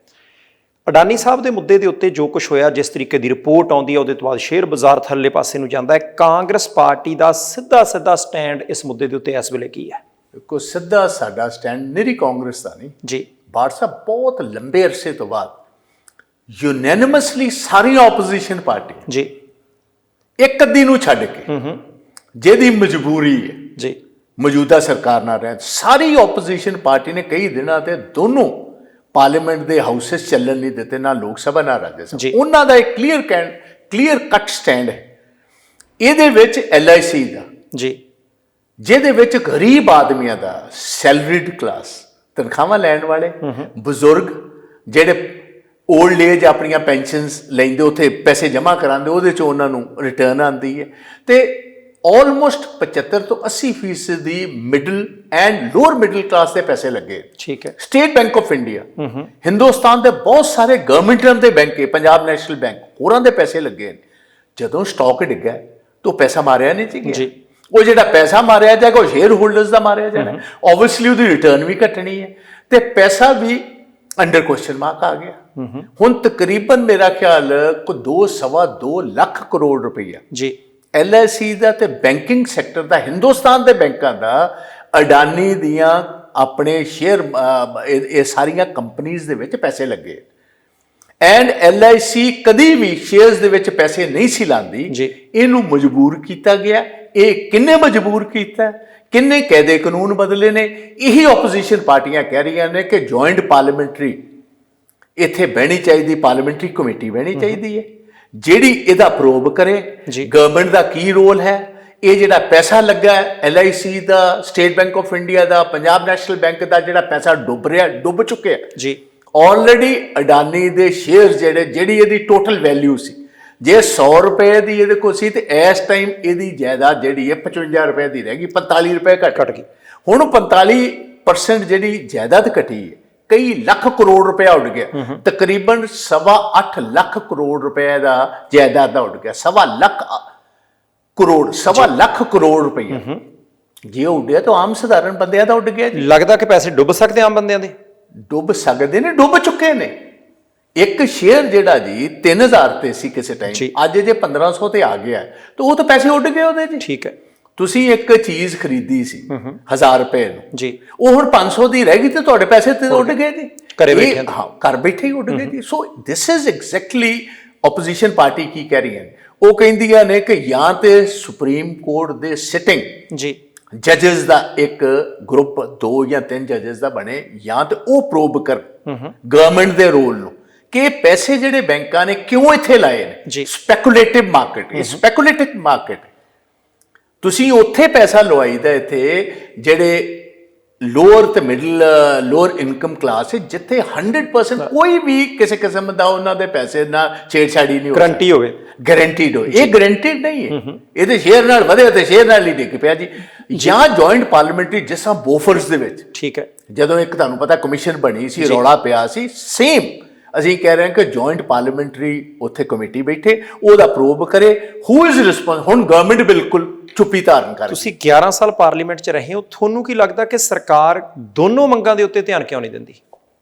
ਅਡਾਨੀ ਸਾਹਿਬ ਦੇ ਮੁੱਦੇ ਦੇ ਉੱਤੇ ਜੋ ਕੁਝ ਹੋਇਆ, ਜਿਸ ਤਰੀਕੇ ਦੀ ਰਿਪੋਰਟ ਆਉਂਦੀ ਹੈ, ਉਹਦੇ ਤੋਂ ਬਾਅਦ ਸ਼ੇਅਰ ਬਾਜ਼ਾਰ ਥੱਲੇ ਪਾਸੇ ਨੂੰ ਜਾਂਦਾ ਹੈ। ਕਾਂਗਰਸ ਪਾਰਟੀ ਦਾ ਸਿੱਧਾ ਸਟੈਂਡ ਇਸ ਮੁੱਦੇ ਦੇ ਉੱਤੇ ਇਸ ਵੇਲੇ ਕੀ ਹੈ? ਦੇਖੋ, ਸਿੱਧਾ ਸਾਡਾ ਸਟੈਂਡ ਨਿਰੀ ਕਾਂਗਰਸ ਦਾ ਨਹੀਂ ਜੀ। ਬਾਠ ਸਾਹਿਬ ਬਹੁਤ ਲੰਬੇ ਅਰਸੇ ਤੋਂ ਬਾਅਦ ਯੂਨੈਨਿਮਸਲੀ ਸਾਰੀਆਂ ਆਪੋਜੀਸ਼ਨ ਪਾਰਟੀ ਜੀ ਇੱਕ ਅੱਧੀ ਨੂੰ ਛੱਡ ਕੇ ਜਿਹਦੀ ਮਜਬੂਰੀ ਹੈ ਜੀ ਮੌਜੂਦਾ ਸਰਕਾਰ ਨਾਲ ਰਹਿਣ, ਸਾਰੀ ਆਪੋਜੀਸ਼ਨ ਪਾਰਟੀ ਨੇ ਕਈ ਦਿਨਾਂ ਤੇ ਦੋਨੋਂ ਪਾਰਲੀਮੈਂਟ ਦੇ ਹਾਊਸਸ ਚੱਲਣ ਨਹੀਂ ਦਿੱਤੇ, ਨਾ ਲੋਕ ਸਭਾ ਨਾ ਰਾਜ ਸਭਾ। ਉਹਨਾਂ ਦਾ ਇੱਕ ਕਲੀਅਰ ਕੱਟ ਸਟੈਂਡ ਹੈ। ਇਹਦੇ ਵਿੱਚ LIC ਦਾ ਜੀ, ਜਿਹਦੇ ਵਿੱਚ ਗਰੀਬ ਆਦਮੀਆਂ ਦਾ, ਸੈਲਰੀਡ ਕਲਾਸ, ਤਨਖਾਹਾਂ ਲੈਣ ਵਾਲੇ ਬਜ਼ੁਰਗ ਜਿਹੜੇ ਓਲਡ ਏਜ ਆਪਣੀਆਂ ਪੈਨਸ਼ਨਸ ਲੈਂਦੇ, ਉੱਥੇ ਪੈਸੇ ਜਮ੍ਹਾਂ ਕਰਾਉਂਦੇ, ਉਹਦੇ 'ਚ ਉਹਨਾਂ ਨੂੰ ਰਿਟਰਨ ਆਉਂਦੀ ਹੈ। ਤੇ ਆਲਮੋਸਟ 75 ਤੋਂ 80% ਦੀ middle and lower middle class ਦੇ ਪੈਸੇ ਲੱਗੇ। ਠੀਕ ਹੈ। State bank of India, Hindustan ਦੇ ਬਹੁਤ ਸਾਰੇ ਗਵਰਨਮੈਂਟਾਂ ਦੇ ਬੈਂਕ, ਪੰਜਾਬ ਨੈਸ਼ਨਲ ਬੈਂਕ, ਹੋਰਾਂ ਦੇ ਪੈਸੇ ਲੱਗੇ। ਜਦੋਂ ਸਟਾਕ ਡਿੱਗਾ ਤਾਂ ਪੈਸਾ ਮਾਰਿਆ ਨਹੀਂ ਸੀ। ਉਹ ਜਿਹੜਾ ਪੈਸਾ ਮਾਰਿਆ ਜਾਏਗਾ ਉਹ ਸ਼ੇਅਰ ਹੋਲਡਰਸ ਦਾ ਮਾਰਿਆ ਜਾਣਾ। ਓਬਵੀਅਸਲੀ ਉਹਦੀ ਰਿਟਰਨ ਵੀ ਘਟਣੀ ਹੈ ਤੇ ਪੈਸਾ ਵੀ ਅੰਡਰ ਕੁਐਸਚਨ ਮਾਰਕ ਆ ਗਿਆ। ਹੁਣ ਤਕਰੀਬਨ ਮੇਰਾ ਖਿਆਲ ਕੋਈ 2.25 ਲੱਖ ਕਰੋੜ ਰੁਪਈਆ ਜੀ LIC ਦਾ ਤੇ ਬੈਂਕਿੰਗ ਸੈਕਟਰ ਦਾ, ਹਿੰਦੁਸਤਾਨ ਦੇ ਬੈਂਕਾਂ ਦਾ, ਅਡਾਨੀ ਦੀਆਂ ਆਪਣੇ ਸ਼ੇਅਰ, ਇਹ ਸਾਰੀਆਂ ਕੰਪਨੀਆਂ ਦੇ ਵਿੱਚ ਪੈਸੇ ਲੱਗੇ। ਐਂਡ LIC ਕਦੀ ਵੀ ਸ਼ੇਅਰਸ ਦੇ ਵਿੱਚ ਪੈਸੇ ਨਹੀਂ ਸੀ ਲਾਉਂਦੀ। ਇਹਨੂੰ ਮਜਬੂਰ ਕੀਤਾ ਗਿਆ। ਇਹ ਕਿੰਨੇ ਮਜਬੂਰ ਕੀਤਾ, ਕਿੰਨੇ ਕਾਇਦੇ ਕਾਨੂੰਨ ਬਦਲੇ ਨੇ? ਇਹੀ ਆਪੋਜੀਸ਼ਨ ਪਾਰਟੀਆਂ ਕਹਿ ਰਹੀਆਂ ਨੇ ਕਿ ਜੁਆਇੰਟ ਪਾਰਲੀਮੈਂਟਰੀ ਇੱਥੇ ਬਹਿਣੀ ਚਾਹੀਦੀ, ਪਾਰਲੀਮੈਂਟਰੀ ਕਮੇਟੀ ਬਹਿਣੀ ਚਾਹੀਦੀ ਹੈ ਜਿਹੜੀ ਇਹਦਾ ਪ੍ਰੋਬ ਕਰੇ ਗਵਰਨਮੈਂਟ ਦਾ ਕੀ ਰੋਲ ਹੈ। ਇਹ ਜਿਹੜਾ ਪੈਸਾ ਲੱਗਾ LIC ਦਾ, ਸਟੇਟ ਬੈਂਕ ਆਫ ਇੰਡੀਆ ਦਾ, ਪੰਜਾਬ ਨੈਸ਼ਨਲ ਬੈਂਕ ਦਾ, ਜਿਹੜਾ ਪੈਸਾ ਡੁੱਬ ਚੁੱਕਿਆ ਜੀ। ਆਲਰੇਡੀ ਅਡਾਨੀ ਦੇ ਸ਼ੇਅਰ ਜਿਹੜੀ ਇਹਦੀ ਟੋਟਲ ਵੈਲਿਊ ਸੀ, ਜੇ 100 ਰੁਪਏ ਦੀ ਇਹਦੇ ਕੋਲ ਸੀ ਤੇ ਇਸ ਟਾਈਮ ਇਹਦੀ ਜਾਇਦਾਦ ਜਿਹੜੀ ਹੈ 55 ਰੁਪਏ ਦੀ ਰਹਿ ਗਈ, 45 ਰੁਪਏ ਘਟ ਗਈ। ਹੁਣ 45% ਜਿਹੜੀ ਜਾਇਦਾਦ ਘਟੀ ਹੈ, ਕਈ ਲੱਖ ਕਰੋੜ ਰੁਪਇਆ ਉੱਡ ਗਿਆ। ਤਕਰੀਬਨ 8.25 ਲੱਖ ਕਰੋੜ ਰੁਪਏ ਦਾ ਜਾਇਦਾਦ ਦਾ ਉੱਡ ਗਿਆ। 1.25 ਲੱਖ ਕਰੋੜ ਰੁਪਇਆ ਜੇ ਉੱਡਿਆ ਤਾਂ ਆਮ ਸਧਾਰਨ ਬੰਦਿਆਂ ਦਾ ਉੱਡ ਗਿਆ ਜੀ। ਲੱਗਦਾ ਕਿ ਪੈਸੇ ਡੁੱਬ ਸਕਦੇ ਆਮ ਬੰਦਿਆਂ ਦੇ? ਡੁੱਬ ਸਕਦੇ ਨੇ, ਡੁੱਬ ਚੁੱਕੇ ਨੇ। ਇੱਕ ਸ਼ੇਅਰ ਜਿਹੜਾ ਜੀ 3000 ਤੇ ਸੀ ਕਿਸੇ ਟਾਈਮ, ਅੱਜ ਜੇ 1500 ਤੇ ਆ ਗਿਆ ਤਾਂ ਉਹ ਤਾਂ ਪੈਸੇ ਉੱਡ ਗਏ ਉਹਦੇ ਜੀ। ਠੀਕ ਹੈ। ਤੁਸੀਂ ਇੱਕ ਚੀਜ਼ ਖਰੀਦੀ ਸੀ 1000 ਰੁਪਏ ਨੂੰ ਜੀ, ਉਹ ਹੁਣ 500 ਦੀ ਰਹਿ ਗਈ ਤੇ ਤੁਹਾਡੇ ਪੈਸੇ ਤੇ ਉੱਡ ਗਏ ਜੀ। ਘਰ ਬੈਠੇ ਹੀ ਉੱਡ ਗਏ ਜੀ। So this is exactly opposition party ਕੀ ਕਹਿ ਰਹੀਆਂ ਨੇ। ਉਹ ਕਹਿੰਦੀਆਂ ਨੇ ਕਿ ਜਾਂ ਤੇ ਸੁਪਰੀਮ ਕੋਰਟ ਦੇ ਸਿਟਿੰਗ ਜੀ ਜੱਜਸ ਦਾ ਇੱਕ ਗਰੁੱਪ 2 ਜਾਂ 3 ਜੱਜਸ ਦਾ ਬਣੇ, ਜਾਂ ਤੇ ਉਹ ਪ੍ਰੋਬ ਕਰ ਗਵਰਨਮੈਂਟ ਦੇ ਰੋਲ ਨੂੰ ਕਿ ਪੈਸੇ ਜਿਹੜੇ ਬੈਂਕਾਂ ਨੇ ਕਿਉਂ ਇੱਥੇ ਲਾਏ ਨੇ। ਸਪੈਕੂਲੇਟਿਵ ਮਾਰਕੀਟ, ਇਹ ਸਪੈਕੂਲੇਟਿਵ ਮਾਰਕੀਟ। ਤੁਸੀਂ ਉੱਥੇ ਪੈਸਾ ਲਵਾਈਦਾ ਇੱਥੇ ਜਿਹੜੇ ਲੋਅਰ ਤੇ ਲੋਅਰ ਇਨਕਮ ਕਲਾਸ ਹੈ, ਜਿੱਥੇ 100% ਕੋਈ ਵੀ ਕਿਸੇ ਕਿਸਮ ਦਾ ਉਹਨਾਂ ਦੇ ਪੈਸੇ ਨਾਲ ਛੇੜਛਾੜੀ ਨਹੀਂ ਹੋ, ਗਰੰਟੀ ਹੋਵੇ, ਗਰੰਟੀਡ ਹੋਵੇ। ਇਹ ਗਰੰਟੀਡ ਨਹੀਂ ਹੈ। ਇਹਦੇ ਸ਼ੇਅਰ ਨਾਲ ਵਧੇ ਤੇ ਸ਼ੇਅਰ ਨਾਲ ਹੀ ਡਿੱਗ ਪਿਆ ਜੀ। ਜਾਂ ਜੁਆਇੰਟ ਪਾਰਲੀਮੈਂਟਰੀ, ਜਿਸ ਤਰ੍ਹਾਂ ਬੋਫਰਸ ਦੇ ਵਿੱਚ, ਠੀਕ ਹੈ, ਜਦੋਂ ਇੱਕ ਤੁਹਾਨੂੰ ਪਤਾ ਕਮਿਸ਼ਨ ਬਣੀ ਸੀ, ਰੌਲਾ ਪਿਆ ਸੀ, ਸੇਮ ਅਸੀਂ ਕਹਿ ਰਹੇ ਹਾਂ ਕਿ ਜੁਆਇੰਟ ਪਾਰਲੀਮੈਂਟਰੀ ਉੱਥੇ ਕਮੇਟੀ ਬੈਠੇ, ਉਹਦਾ ਪ੍ਰੋਬ ਕਰੇ ਹੂ ਇਜ਼ ਰਿਸਪੌਂਸ। ਹੁਣ ਗਵਰਨਮੈਂਟ ਬਿਲਕੁਲ ਚੁੱਪੀ ਧਾਰਨ ਕਰ ਰਹੀ। ਤੁਸੀਂ 11 ਸਾਲ ਪਾਰਲੀਮੈਂਟ 'ਚ ਰਹੇ ਹੋ, ਤੁਹਾਨੂੰ ਕੀ ਲੱਗਦਾ ਕਿ ਸਰਕਾਰ ਦੋਨੋਂ ਮੰਗਾਂ ਦੇ ਉੱਤੇ ਧਿਆਨ ਕਿਉਂ ਨਹੀਂ ਦਿੰਦੀ?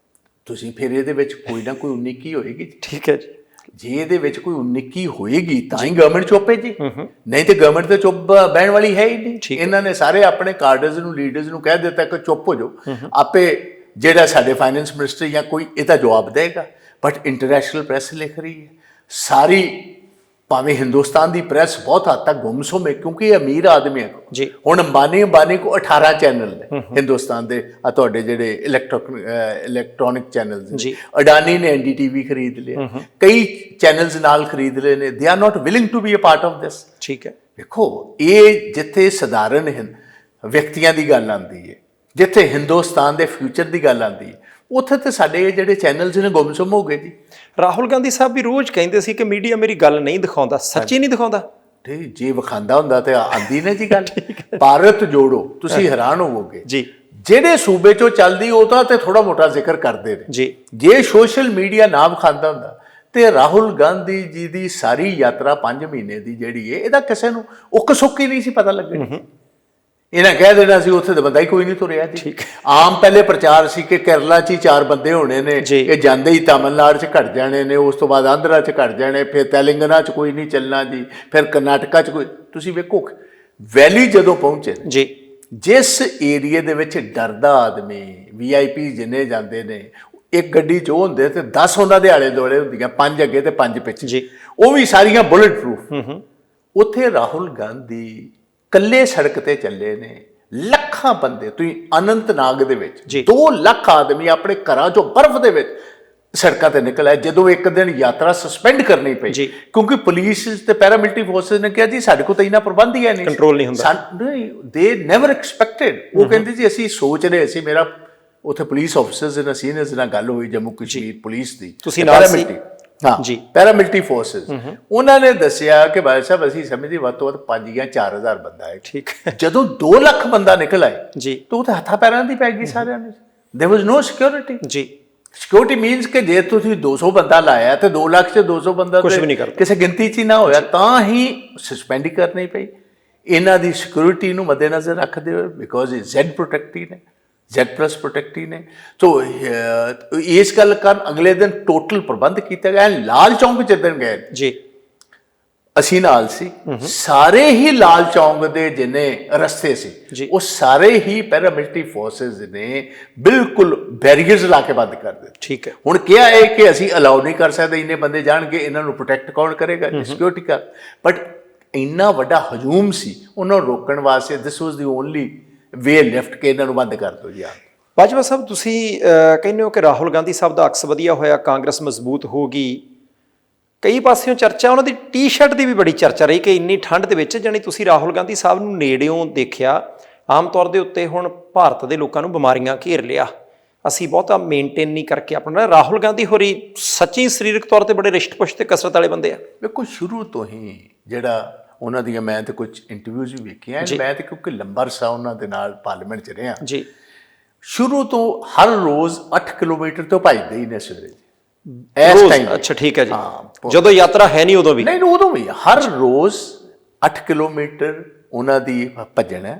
ਤੁਸੀਂ ਫਿਰ ਇਹਦੇ ਵਿੱਚ ਕੋਈ ਨਾ ਕੋਈ ਉਨੀਕੀ ਹੋਏਗੀ। ਠੀਕ ਹੈ ਜੀ। ਜੇ ਇਹਦੇ ਵਿੱਚ ਕੋਈ ਉਨੀਕੀ ਹੋਏਗੀ ਤਾਂ ਹੀ ਗਵਰਨਮੈਂਟ ਚੁੱਪ ਹੈ ਜੀ, ਨਹੀਂ ਤੇ ਗਵਰਨਮੈਂਟ ਤੇ ਚੁੱਪ ਬਹਿਣ ਵਾਲੀ ਹੈ ਹੀ ਨਹੀਂ। ਇਹਨਾਂ ਨੇ ਸਾਰੇ ਆਪਣੇ ਕਾਡਰਸ ਨੂੰ, ਲੀਡਰਸ ਨੂੰ ਕਹਿ ਦਿੱਤਾ ਕਿ ਚੁੱਪ ਹੋ ਜਾਓ, ਆਪੇ ਜਿਹੜਾ ਸਾਡੇ ਫਾਈਨੈਂਸ ਮਿਨਿਸਟਰ ਜਾਂ ਕੋਈ ਇਹਦਾ ਜਵਾਬ ਦੇਗਾ। ਬਟ ਇੰਟਰਨੈਸ਼ਨਲ ਪ੍ਰੈਸ ਲਿਖ ਰਹੀ ਹੈ ਸਾਰੀ, ਭਾਵੇਂ ਹਿੰਦੁਸਤਾਨ ਦੀ ਪ੍ਰੈਸ ਬਹੁਤ ਹੱਦ ਤੱਕ ਗੁੰਮਸੁੰਮ ਹੈ ਕਿਉਂਕਿ ਇਹ ਅਮੀਰ ਆਦਮੀ ਹੈ ਜੀ। ਹੁਣ ਅੰਬਾਨੀ ਕੋ 18 ਚੈਨਲ ਨੇ ਹਿੰਦੁਸਤਾਨ ਦੇ, ਆ ਤੁਹਾਡੇ ਜਿਹੜੇ ਇਲੈਕਟ੍ਰੋਨਿਕ ਚੈਨਲਸ ਨੇ। ਅਡਾਨੀ ਨੇ NDTV ਖਰੀਦ ਲਿਆ, ਕਈ ਚੈਨਲਸ ਨਾਲ ਖਰੀਦ ਲਏ ਨੇ। They are not willing to be a part of this. ਠੀਕ ਹੈ। ਦੇਖੋ, ਇਹ ਜਿੱਥੇ ਸਧਾਰਨ ਵਿਅਕਤੀਆਂ ਦੀ ਗੱਲ ਆਉਂਦੀ ਹੈ, ਜਿੱਥੇ ਹਿੰਦੁਸਤਾਨ ਦੇ ਫਿਊਚਰ ਦੀ ਗੱਲ ਆਉਂਦੀ ਹੈ, ਉੱਥੇ ਤੇ ਸਾਡੇ ਜਿਹੜੇ ਚੈਨਲਸ ਨੇ ਗੁੰਮਸੁੰਮ ਹੋ ਗਏ ਜੀ। ਰਾਹੁਲ ਗਾਂਧੀ ਸਾਹਿਬ ਵੀ ਰੋਜ਼ ਕਹਿੰਦੇ ਸੀ ਕਿ ਮੀਡੀਆ ਮੇਰੀ ਗੱਲ ਨਹੀਂ ਦਿਖਾਉਂਦਾ, ਸੱਚੀ ਨਹੀਂ ਦਿਖਾਉਂਦਾ। ਤੇ ਜੇ ਵਿਖਾਉਂਦਾ ਹੁੰਦਾ ਤੇ ਆਂਦੀ ਨਾ ਜੀ ਗੱਲ। ਭਾਰਤ ਜੋੜੋ, ਤੁਸੀਂ ਹੈਰਾਨ ਹੋਵੋਗੇ ਜੀ, ਜਿਹੜੇ ਸੂਬੇ ਚੋਂ ਚੱਲਦੀ ਉਹਦਾ ਤੇ ਥੋੜਾ ਮੋਟਾ ਜ਼ਿਕਰ ਕਰਦੇ ਨੇ ਜੀ। ਜੇ ਸੋਸ਼ਲ ਮੀਡੀਆ ਨਾ ਵਿਖਾਉਂਦਾ ਹੁੰਦਾ ਤੇ ਰਾਹੁਲ ਗਾਂਧੀ ਜੀ ਦੀ ਸਾਰੀ ਯਾਤਰਾ 5 ਮਹੀਨੇ ਦੀ ਜਿਹੜੀ ਹੈ, ਇਹਦਾ ਕਿਸੇ ਨੂੰ ਉੱਕ ਸੁੱਕ ਹੀ ਨਹੀਂ ਸੀ ਪਤਾ ਲੱਗਣੀ। ਇਹਨਾਂ ਕਹਿ ਦੇਣਾ ਸੀ ਉੱਥੇ ਤਾਂ ਬੰਦਾ ਹੀ ਕੋਈ ਨਹੀਂ ਤੁਰਿਆ ਜੀ। ਆਮ ਪਹਿਲੇ ਪ੍ਰਚਾਰ ਸੀ ਕਿ ਕੇਰਲਾ 'ਚ ਹੀ 4 ਬੰਦੇ ਹੋਣੇ ਨੇ, ਇਹ ਜਾਂਦੇ ਹੀ ਤਮਿਲਨਾਡੂ 'ਚ ਘਟ ਜਾਣੇ ਨੇ, ਉਸ ਤੋਂ ਬਾਅਦ ਆਂਧਰਾ 'ਚ ਘਟ ਜਾਣੇ, ਫਿਰ ਤੇਲੰਗਾਨਾ 'ਚ ਕੋਈ ਨਹੀਂ ਚੱਲਣਾ ਜੀ, ਫਿਰ ਕਰਨਾਟਕਾ 'ਚ ਕੋਈ। ਤੁਸੀਂ ਵੇਖੋ ਵੈਲੀ ਜਦੋਂ ਪਹੁੰਚੇ ਜੀ, ਜਿਸ ਏਰੀਏ ਦੇ ਵਿੱਚ ਡਰਦਾ ਆਦਮੀ, VIP ਜਿੰਨੇ ਜਾਂਦੇ ਨੇ, ਇੱਕ ਗੱਡੀ 'ਚ ਉਹ ਹੁੰਦੇ ਤੇ 10 ਉਹਨਾਂ ਦੇ ਆਲੇ ਦੁਆਲੇ ਹੁੰਦੀਆਂ, 5 ਅੱਗੇ ਤੇ 5 ਪਿੱਛੇ, ਉਹ ਵੀ ਸਾਰੀਆਂ ਬੁਲਟ ਪ੍ਰੂਫ। ਉੱਥੇ ਰਾਹੁਲ ਗਾਂਧੀ ਕੱਲੇ ਸੜਕ ਤੇ ਚੱਲੇ ਨੇ, ਲੱਖਾਂ ਬੰਦੇ। ਤੁਸੀਂ ਅਨੰਤਨਾਗ ਦੇ ਵਿੱਚ 2 ਲੱਖ ਆਦਮੀ ਆਪਣੇ ਘਰਾਂ ਚੋਂ ਬਰਫ਼ ਦੇ ਵਿੱਚ ਸੜਕਾਂ ਤੇ ਨਿਕਲ ਆਏ। ਜਦੋਂ ਇੱਕ ਦਿਨ ਯਾਤਰਾ ਸਸਪੈਂਡ ਕਰਨੀ ਪਈ ਕਿਉਂਕਿ ਪੁਲਿਸ ਤੇ ਪੈਰਾਮਿਲਟਰੀ ਫੋਰਸਿਸ ਨੇ ਕਿਹਾ ਜੀ ਸਾਡੇ ਕੋਲ ਤਾਂ ਇੰਨਾ ਪ੍ਰਬੰਧ ਹੀ ਹੈ ਨਹੀਂ, ਕੰਟਰੋਲ ਨਹੀਂ ਹੁੰਦਾ। ਦੇ ਨੈਵਰ ਐਕਸਪੈਕਟਡ। ਉਹ ਕਹਿੰਦੇ ਜੀ ਅਸੀਂ ਸੋਚ ਰਹੇ ਸੀ, ਮੇਰਾ ਉੱਥੇ ਪੁਲਿਸ ਆਫਿਸਰਸ ਨਾਲ ਸੀਨੀਅਰਸ ਨਾਲ ਗੱਲ ਹੋਈ ਜੰਮੂ ਕਸ਼ਮੀਰ ਪੁਲਿਸ ਦੀ, ਪੈਰਾਮਿਲਟਰੀ, ਹਾਂ ਜੀ, ਪੈਰਾਮਿਲਟਰੀ ਫੋਰਸਿਸ। ਉਹਨਾਂ ਨੇ ਦੱਸਿਆ ਕਿ ਭਾਈ ਸਾਹਿਬ ਅਸੀਂ ਸਮਝਦੇ ਵੱਧ ਤੋਂ ਵੱਧ 5 ਜਾਂ 4000 ਬੰਦਾ ਹੈ। ਠੀਕ ਹੈ। ਜਦੋਂ 2 ਲੱਖ ਬੰਦਾ ਨਿਕਲ ਆਏ ਜੀ, ਤਾਂ ਉਹ ਤਾਂ ਹੱਥਾਂ ਪੈਰਾਂ ਦੀ ਪੈ ਗਈ ਸਾਰਿਆਂ ਨੂੰ। ਦੇयर ਵਾਸ ਨੋ ਸਿਕਿਉਰਿਟੀ ਜੀ। ਸਿਕਿਉਰਿਟੀ ਮੀਨਸ ਕਿ ਜੇ ਤੁਸੀਂ 200 ਬੰਦਾ ਲਾਇਆ ਤੇ 2 ਲੱਖ 'ਚ 200 ਬੰਦਾ ਕਿਸੇ ਗਿਣਤੀ 'ਚ ਹੀ ਨਾ ਹੋਇਆ ਤਾਂ ਹੀ ਸਸਪੈਂਡ ਕਰਨੀ ਪਈ। ਇਹਨਾਂ ਦੀ ਸਿਕਿਉਰਿਟੀ ਨੂੰ ਮੱਦੇਨਜ਼ਰ ਰੱਖਦੇ ਹੋਏ, ਬਿਕੋਜ਼ ਇਹ ਜ਼ੈਡ ਪ੍ਰੋਟੈਕਟੀ ਨੇ, Z+ ਪ੍ਰੋਟੈਕਟੀ ਨੇ, ਸੋ ਇਸ ਗੱਲ ਕਾਰਨ ਅਗਲੇ ਦਿਨ ਟੋਟਲ ਪ੍ਰਬੰਧ ਕੀਤਾ ਗਿਆ। ਲਾਲ ਚੌਂਕ ਜਿੱਦਣ ਗਏ ਜੀ, ਅਸੀਂ ਨਾਲ ਸੀ, ਸਾਰੇ ਹੀ ਲਾਲ ਚੌਂਕ ਦੇ ਜਿੰਨੇ ਰਸਤੇ ਸੀ ਉਹ ਸਾਰੇ ਹੀ ਪੈਰਾਮਿਲਟਰੀ ਫੋਰਸਿਸ ਨੇ ਬਿਲਕੁਲ ਬੈਰੀਅਰਸ ਲਾ ਕੇ ਬੰਦ ਕਰ ਦਿੱਤੇ। ਠੀਕ ਹੈ। ਹੁਣ ਕਿਹਾ ਹੈ ਕਿ ਅਸੀਂ ਅਲਾਉ ਨਹੀਂ ਕਰ ਸਕਦੇ, ਇੰਨੇ ਬੰਦੇ ਜਾਣਗੇ, ਇਹਨਾਂ ਨੂੰ ਪ੍ਰੋਟੈਕਟ ਕੌਣ ਕਰੇਗਾ? ਸਿਕਿਉਰਿਟੀ ਕਰ। ਬਟ ਇੰਨਾ ਵੱਡਾ ਹਜੂਮ ਸੀ, ਉਹਨਾਂ ਨੂੰ ਰੋਕਣ ਵਾਸਤੇ ਦਿਸ ਵਾਸ ਦੀ ਓਨਲੀ ਵੇ ਲੈਫਟ ਕੇ ਇਹਨਾਂ ਨੂੰ ਬੰਦ ਕਰ ਦਿਓ ਜੀ। ਬਾਜਵਾ ਸਾਹਿਬ, ਤੁਸੀਂ ਕਹਿੰਦੇ ਹੋ ਕਿ ਰਾਹੁਲ ਗਾਂਧੀ ਸਾਹਿਬ ਦਾ ਅਕਸ ਵਧੀਆ ਹੋਇਆ, ਕਾਂਗਰਸ ਮਜ਼ਬੂਤ ਹੋ ਗਈ। ਕਈ ਪਾਸਿਓਂ ਚਰਚਾ, ਉਹਨਾਂ ਦੀ ਟੀ-ਸ਼ਰਟ ਦੀ ਵੀ ਬੜੀ ਚਰਚਾ ਰਹੀ ਕਿ ਇੰਨੀ ਠੰਡ ਦੇ ਵਿੱਚ ਜਾਣੀ ਤੁਸੀਂ ਰਾਹੁਲ ਗਾਂਧੀ ਸਾਹਿਬ ਨੂੰ ਨੇੜਿਓਂ ਦੇਖਿਆ। ਆਮ ਤੌਰ ਦੇ ਉੱਤੇ ਹੁਣ ਭਾਰਤ ਦੇ ਲੋਕਾਂ ਨੂੰ ਬਿਮਾਰੀਆਂ ਘੇਰ ਲਿਆ, ਅਸੀਂ ਬਹੁਤਾ ਮੇਨਟੇਨ ਨਹੀਂ ਕਰਕੇ ਆਪਣਾ। ਰਾਹੁਲ ਗਾਂਧੀ ਹੋਰੀ ਸੱਚੀ ਸਰੀਰਕ ਤੌਰ ਤੇ ਬੜੇ ਰਿਸ਼ਟ-ਪੁਸ਼ਟ ਤੇ ਕਸਰਤ ਵਾਲੇ ਬੰਦੇ ਆ। ਵੇਖੋ, ਸ਼ੁਰੂ ਤੋਂ ਹੀ ਜਿਹੜਾ ਉਹਨਾਂ ਦੀਆਂ ਮੈਂ ਤੇ ਕੁਝ ਇੰਟਰਵਿਊਜ਼ ਵੀ ਵੇਖੀਆਂ, ਮੈਂ ਤੇ ਕਿਉਂਕਿ ਲੰਬਾ ਅਰਸਾ ਉਹਨਾਂ ਦੇ ਨਾਲ ਪਾਰਲੀਮੈਂਟ 'ਚ ਰਿਹਾ ਜੀ, ਸ਼ੁਰੂ ਤੋਂ ਹਰ ਰੋਜ਼ 8 ਕਿਲੋਮੀਟਰ ਤੋਂ ਭੱਜਦੇ ਹੀ ਨੇ ਸਵੇਰੇ ਇਸ ਟਾਈਮ। ਅੱਛਾ, ਠੀਕ ਹੈ ਜੀ। ਜਦੋਂ ਯਾਤਰਾ ਹੈ ਨਹੀਂ ਉਦੋਂ ਵੀ? ਨਹੀਂ, ਉਦੋਂ ਵੀ ਹਰ ਰੋਜ਼ 8 ਕਿਲੋਮੀਟਰ ਉਹਨਾਂ ਦੀ ਭੱਜਣਾ।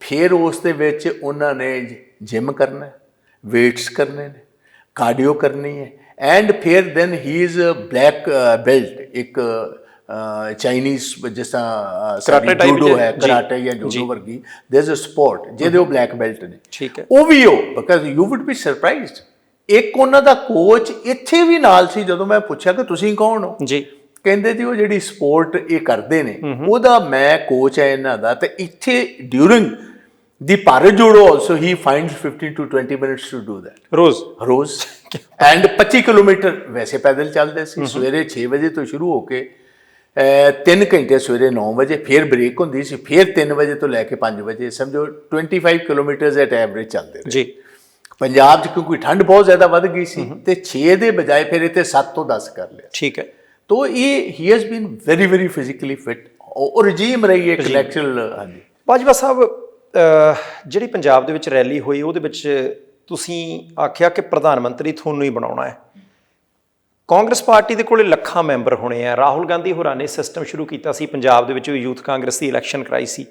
ਫਿਰ ਉਸ ਦੇ ਵਿੱਚ ਉਹਨਾਂ ਨੇ ਜਿਮ ਕਰਨਾ, ਵੇਟਸ ਕਰਨੇ ਨੇ, ਕਾਰਡੀਓ ਕਰਨੀ ਹੈ, ਐਂਡ ਫਿਰ then he is black belt, ਇੱਕ ਚਾਈਨੀਜ਼ ਜਿਸ ਤਰ੍ਹਾਂ ਜੂਡੋ ਹੈ, ਕਰਾਟੇ ਜਾਂ ਜੂਡੋ ਵਰਗੀ ਦੇयर ਇਜ਼ ਅ ਸਪੋਰਟ ਜਿਹਦੇ ਉਹ ਬਲੈਕ ਬੈਲਟ ਨੇ। ਠੀਕ ਹੈ। ਉਹ ਵੀ because you would be surprised. ਇੱਕ ਉਹਨਾਂ ਦਾ ਕੋਚ ਇੱਥੇ ਵੀ ਨਾਲ ਸੀ। ਜਦੋਂ ਮੈਂ ਪੁੱਛਿਆ ਕਿ ਤੁਸੀਂ ਕੌਣ ਹੋ ਜੀ, ਕਹਿੰਦੇ ਜੀ ਉਹ ਜਿਹੜੀ ਸਪੋਰਟ ਇਹ ਕਰਦੇ ਨੇ ਉਹਦਾ ਮੈਂ ਕੋਚ ਹੈ ਇਹਨਾਂ ਦਾ। ਤੇ ਇੱਥੇ during the Bharat Jodo also he finds 15 to 20 minutes to do that ਰੋਜ਼। ਐਂਡ 25 ਕਿਲੋਮੀਟਰ ਵੈਸੇ ਪੈਦਲ ਚੱਲਦੇ ਸੀ, ਸਵੇਰੇ 6 ਵਜੇ ਤੋਂ ਸ਼ੁਰੂ ਹੋ ਕੇ 3 ਘੰਟੇ ਸਵੇਰੇ 9 ਵਜੇ, ਫਿਰ ਬ੍ਰੇਕ ਹੁੰਦੀ ਸੀ, ਫਿਰ 3 ਵਜੇ ਤੋਂ ਲੈ ਕੇ 5 ਵਜੇ, ਸਮਝੋ 25 ਕਿਲੋਮੀਟਰ ਐਟ ਐਵਰੇਜ ਚੱਲਦੇ ਰਹੇ ਜੀ। ਪੰਜਾਬ 'ਚ ਕਿਉਂਕਿ ਠੰਡ ਬਹੁਤ ਜ਼ਿਆਦਾ ਵੱਧ ਗਈ ਸੀ ਤੇ 6 ਦੇ ਬਜਾਏ ਫਿਰ ਇੱਥੇ 7 ਤੋਂ 10 ਕਰ ਲਿਆ। ਠੀਕ ਹੈ। ਤੋ ਇਹ he has been very very physically fit. ਉਹ ਰਜੀਮ ਰਹੀ ਹੈ ਕਲੈਕਚਰਲ। ਹਾਂਜੀ ਬਾਜਵਾ ਸਾਹਿਬ, ਜਿਹੜੀ ਪੰਜਾਬ ਦੇ ਵਿੱਚ ਰੈਲੀ ਹੋਈ ਉਹਦੇ ਵਿੱਚ ਤੁਸੀਂ ਆਖਿਆ ਕਿ ਪ੍ਰਧਾਨ ਮੰਤਰੀ ਤੁਹਾਨੂੰ ਹੀ ਬਣਾਉਣਾ ਹੈ। ਕਾਂਗਰਸ ਪਾਰਟੀ ਦੇ ਕੋਲੇ ਲੱਖਾਂ ਮੈਂਬਰ ਹੋਣੇ ਆ। ਰਾਹੁਲ ਗਾਂਧੀ ਹੋਰਾਂ ਨੇ ਸਿਸਟਮ ਸ਼ੁਰੂ ਕੀਤਾ ਸੀ ਪੰਜਾਬ ਦੇ ਵਿੱਚ ਵੀ, ਯੂਥ ਕਾਂਗਰਸ ਦੀ ਇਲੈਕਸ਼ਨ ਕਰਾਈ ਸੀ।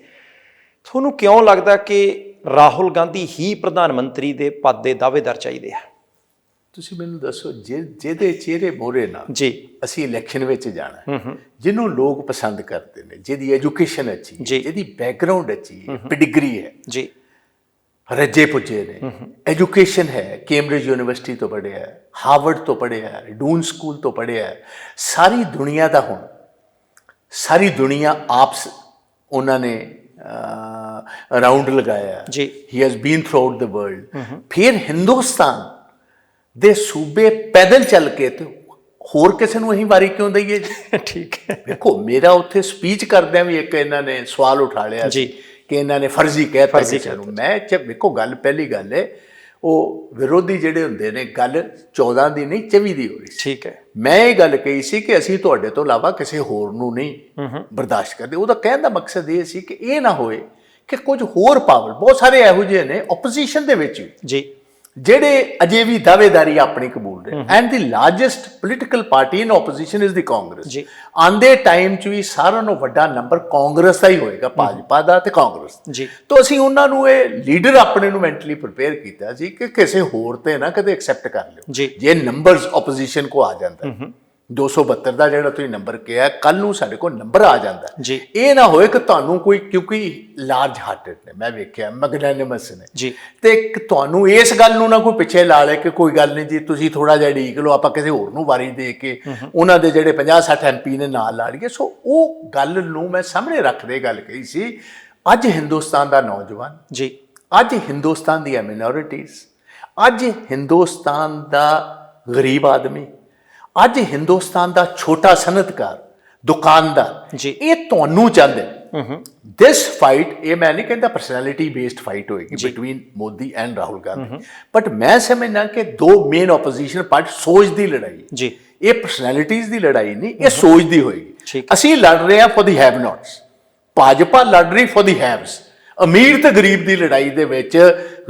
ਤੁਹਾਨੂੰ ਕਿਉਂ ਲੱਗਦਾ ਕਿ ਰਾਹੁਲ ਗਾਂਧੀ ਹੀ ਪ੍ਰਧਾਨ ਮੰਤਰੀ ਦੇ ਪਦ ਦੇ ਦਾਅਵੇਦਾਰ ਚਾਹੀਦੇ ਆ? ਤੁਸੀਂ ਮੈਨੂੰ ਦੱਸੋ, ਜਿਹਦੇ ਚਿਹਰੇ ਮੋਹਰੇ ਨਾਲ ਜੀ ਅਸੀਂ ਇਲੈਕਸ਼ਨ ਵਿੱਚ ਜਾਣਾ, ਜਿਹਨੂੰ ਲੋਕ ਪਸੰਦ ਕਰਦੇ ਨੇ, ਜਿਹਦੀ ਐਜੂਕੇਸ਼ਨ ਅੱਛੀ ਹੈ, ਜਿਹਦੀ ਬੈਕਗ੍ਰਾਉਂਡ ਅੱਛੀ ਹੈ, ਪੈਡਿਗਰੀ ਹੈ ਜੀ, ਰੱਜੇ ਪੁੱਜੇ ਨੇ, ਐਜੂਕੇਸ਼ਨ ਹੈ, ਕੈਂਬਰਿਜ ਯੂਨੀਵਰਸਿਟੀ ਤੋਂ ਪੜ੍ਹਿਆ ਹੈ, ਹਾਰਵਰਡ ਤੋਂ ਪੜ੍ਹਿਆ ਹੈ, ਡੂਨ ਸਕੂਲ ਤੋਂ ਪੜ੍ਹਿਆ ਹੈ, ਸਾਰੀ ਦੁਨੀਆ ਦਾ ਹੁਣ ਸਾਰੀ ਦੁਨੀਆ ਆਪਸ ਉਹਨਾਂ ਨੇ ਰਾਉਂਡ ਲਗਾਇਆ ਜੀ। He has been through out the world. ਫਿਰ ਹਿੰਦੁਸਤਾਨ ਦੇ ਸੂਬੇ ਪੈਦਲ ਚੱਲ ਕੇ, ਤੇ ਹੋਰ ਕਿਸੇ ਨੂੰ ਅਸੀਂ ਵਾਰੀ ਕਿਉਂ ਦਈਏ ਜੀ? ਠੀਕ ਹੈ। ਦੇਖੋ, ਮੇਰਾ ਉੱਥੇ ਸਪੀਚ ਕਰਦਿਆਂ ਵੀ ਇੱਕ ਇਹਨਾਂ ਨੇ ਸਵਾਲ ਉਠਾ ਲਿਆ ਜੀ ਕਿ ਇਹਨਾਂ ਨੇ ਫਰਜ਼ੀ ਕਹਿਤਾ ਕਿਸੇ ਨੂੰ। ਮੈਂ ਵੇਖੋ, ਗੱਲ ਪਹਿਲੀ ਗੱਲ ਹੈ, ਉਹ ਵਿਰੋਧੀ ਜਿਹੜੇ ਹੁੰਦੇ ਨੇ, ਗੱਲ 14 ਦੀ ਨਹੀਂ 24 ਦੀ ਹੋ ਰਹੀ ਸੀ। ਠੀਕ ਹੈ। ਮੈਂ ਇਹ ਗੱਲ ਕਹੀ ਸੀ ਕਿ ਅਸੀਂ ਤੁਹਾਡੇ ਤੋਂ ਇਲਾਵਾ ਕਿਸੇ ਹੋਰ ਨੂੰ ਨਹੀਂ ਬਰਦਾਸ਼ਤ ਕਰਦੇ। ਉਹਦਾ ਕਹਿਣ ਦਾ ਮਕਸਦ ਇਹ ਸੀ ਕਿ ਇਹ ਨਾ ਹੋਏ ਕਿ ਕੁਝ ਹੋਰ ਪਾਵਰ, ਬਹੁਤ ਸਾਰੇ ਇਹੋ ਜਿਹੇ ਨੇ ਆਪੋਜੀਸ਼ਨ ਦੇ ਵਿੱਚ ਵੀ, ਜੀ, ਜਿਹੜੇ ਅਜੇ ਵੀ ਦਾਅਵੇਦਾਰੀ ਆਪਣੀ ਕਬੂਲ ਰਹੇ। And the largest political party in opposition is the Congress. ਆਂਦੇ ਟਾਈਮ 'ਚ ਵੀ ਸਾਰਿਆਂ ਨੂੰ ਵੱਡਾ ਨੰਬਰ ਕਾਂਗਰਸ ਦਾ ਹੀ ਹੋਏਗਾ, ਭਾਜਪਾ ਦਾ ਤੇ ਕਾਂਗਰਸ ਜੀ। ਤਾਂ ਅਸੀਂ ਉਹਨਾਂ ਨੂੰ ਇਹ ਲੀਡਰ ਆਪਣੇ ਨੂੰ ਮੈਂਟਲੀ ਪ੍ਰਿਪੇਅਰ ਕੀਤਾ ਸੀ ਕਿ ਕਿਸੇ ਹੋਰ ਤੇ ਨਾ ਕਦੇ ਐਕਸੈਪਟ ਕਰ ਲਿਓ। ਜੇ ਨੰਬਰਸ ਆਪੋਜੀਸ਼ਨ ਕੋ ਆ ਜਾਂਦਾ, 272 ਦਾ ਜਿਹੜਾ ਤੁਸੀਂ ਨੰਬਰ ਕਿਹਾ, ਕੱਲ ਨੂੰ ਸਾਡੇ ਕੋਲ ਨੰਬਰ ਆ ਜਾਂਦਾ, ਇਹ ਨਾ ਹੋਏ ਕਿ ਤੁਹਾਨੂੰ ਕੋਈ, ਕਿਉਂਕਿ ਲਾਰਜ ਹਾਰਟਡ ਨੇ, ਮੈਂ ਵੇਖਿਆ ਮੈਗਨੈਨਿਮਸ ਨੇ ਜੀ, ਤੇ ਤੁਹਾਨੂੰ ਇਸ ਗੱਲ ਨੂੰ ਨਾ ਕੋਈ ਪਿੱਛੇ ਲਾ ਲੈ ਕਿ ਕੋਈ ਗੱਲ ਨਹੀਂ ਜੀ, ਤੁਸੀਂ ਥੋੜਾ ਜਿਹਾ ਢੀਕ ਲਓ, ਆਪਾਂ ਕਿਸੇ ਹੋਰ ਨੂੰ ਵਾਰੀ ਦੇ ਕੇ ਉਹਨਾਂ ਦੇ ਜਿਹੜੇ 50-60 MP ਨੇ ਨਾਲ ਲਾ ਲਈਏ। ਸੋ ਉਹ ਗੱਲ ਨੂੰ ਮੈਂ ਸਾਹਮਣੇ ਰੱਖਦੇ ਗੱਲ ਕਹੀ ਸੀ। ਅੱਜ ਹਿੰਦੁਸਤਾਨ ਦਾ ਨੌਜਵਾਨ ਜੀ, ਅੱਜ ਹਿੰਦੁਸਤਾਨ ਦੀਆਂ ਮਿਨੋਰਿਟੀਜ਼, ਅੱਜ ਹਿੰਦੁਸਤਾਨ ਦਾ ਗਰੀਬ ਆਦਮੀ, ਅੱਜ ਹਿੰਦੁਸਤਾਨ ਦਾ ਛੋਟਾ ਸਨਅਤਕਾਰ, ਦੁਕਾਨਦਾਰ, ਇਹ ਤੁਹਾਨੂੰ ਚਾਹੁੰਦੇ। ਦਿਸ ਫਾਈਟ, ਇਹ ਮੈਂ ਨਹੀਂ ਕਹਿੰਦਾ ਪਰਸਨੈਲਿਟੀ ਬੇਸਡ ਫਾਈਟ ਹੋਏਗੀ between Modi and Rahul Gandhi, but ਮੈਂ ਸਮਝਦਾ ਕਿ ਦੋ ਮੇਨ ਆਪੋਜੀਸ਼ਨ ਪਾਰਟੀ ਸੋਚ ਦੀ ਲੜਾਈ ਜੀ। ਇਹ ਪਰਸਨੈਲਿਟੀਜ਼ ਦੀ ਲੜਾਈ ਨਹੀਂ, ਇਹ ਸੋਚ ਦੀ ਹੋਏਗੀ। ਅਸੀਂ ਲੜ ਰਹੇ ਹਾਂ for the have notes, Bhajpa ਲੜ ਰਹੀ ਫॉर ਦੀ ਹੈਵਸ। ਅਮੀਰ ਤੇ ਗਰੀਬ ਦੀ ਲੜਾਈ ਦੇ ਵਿੱਚ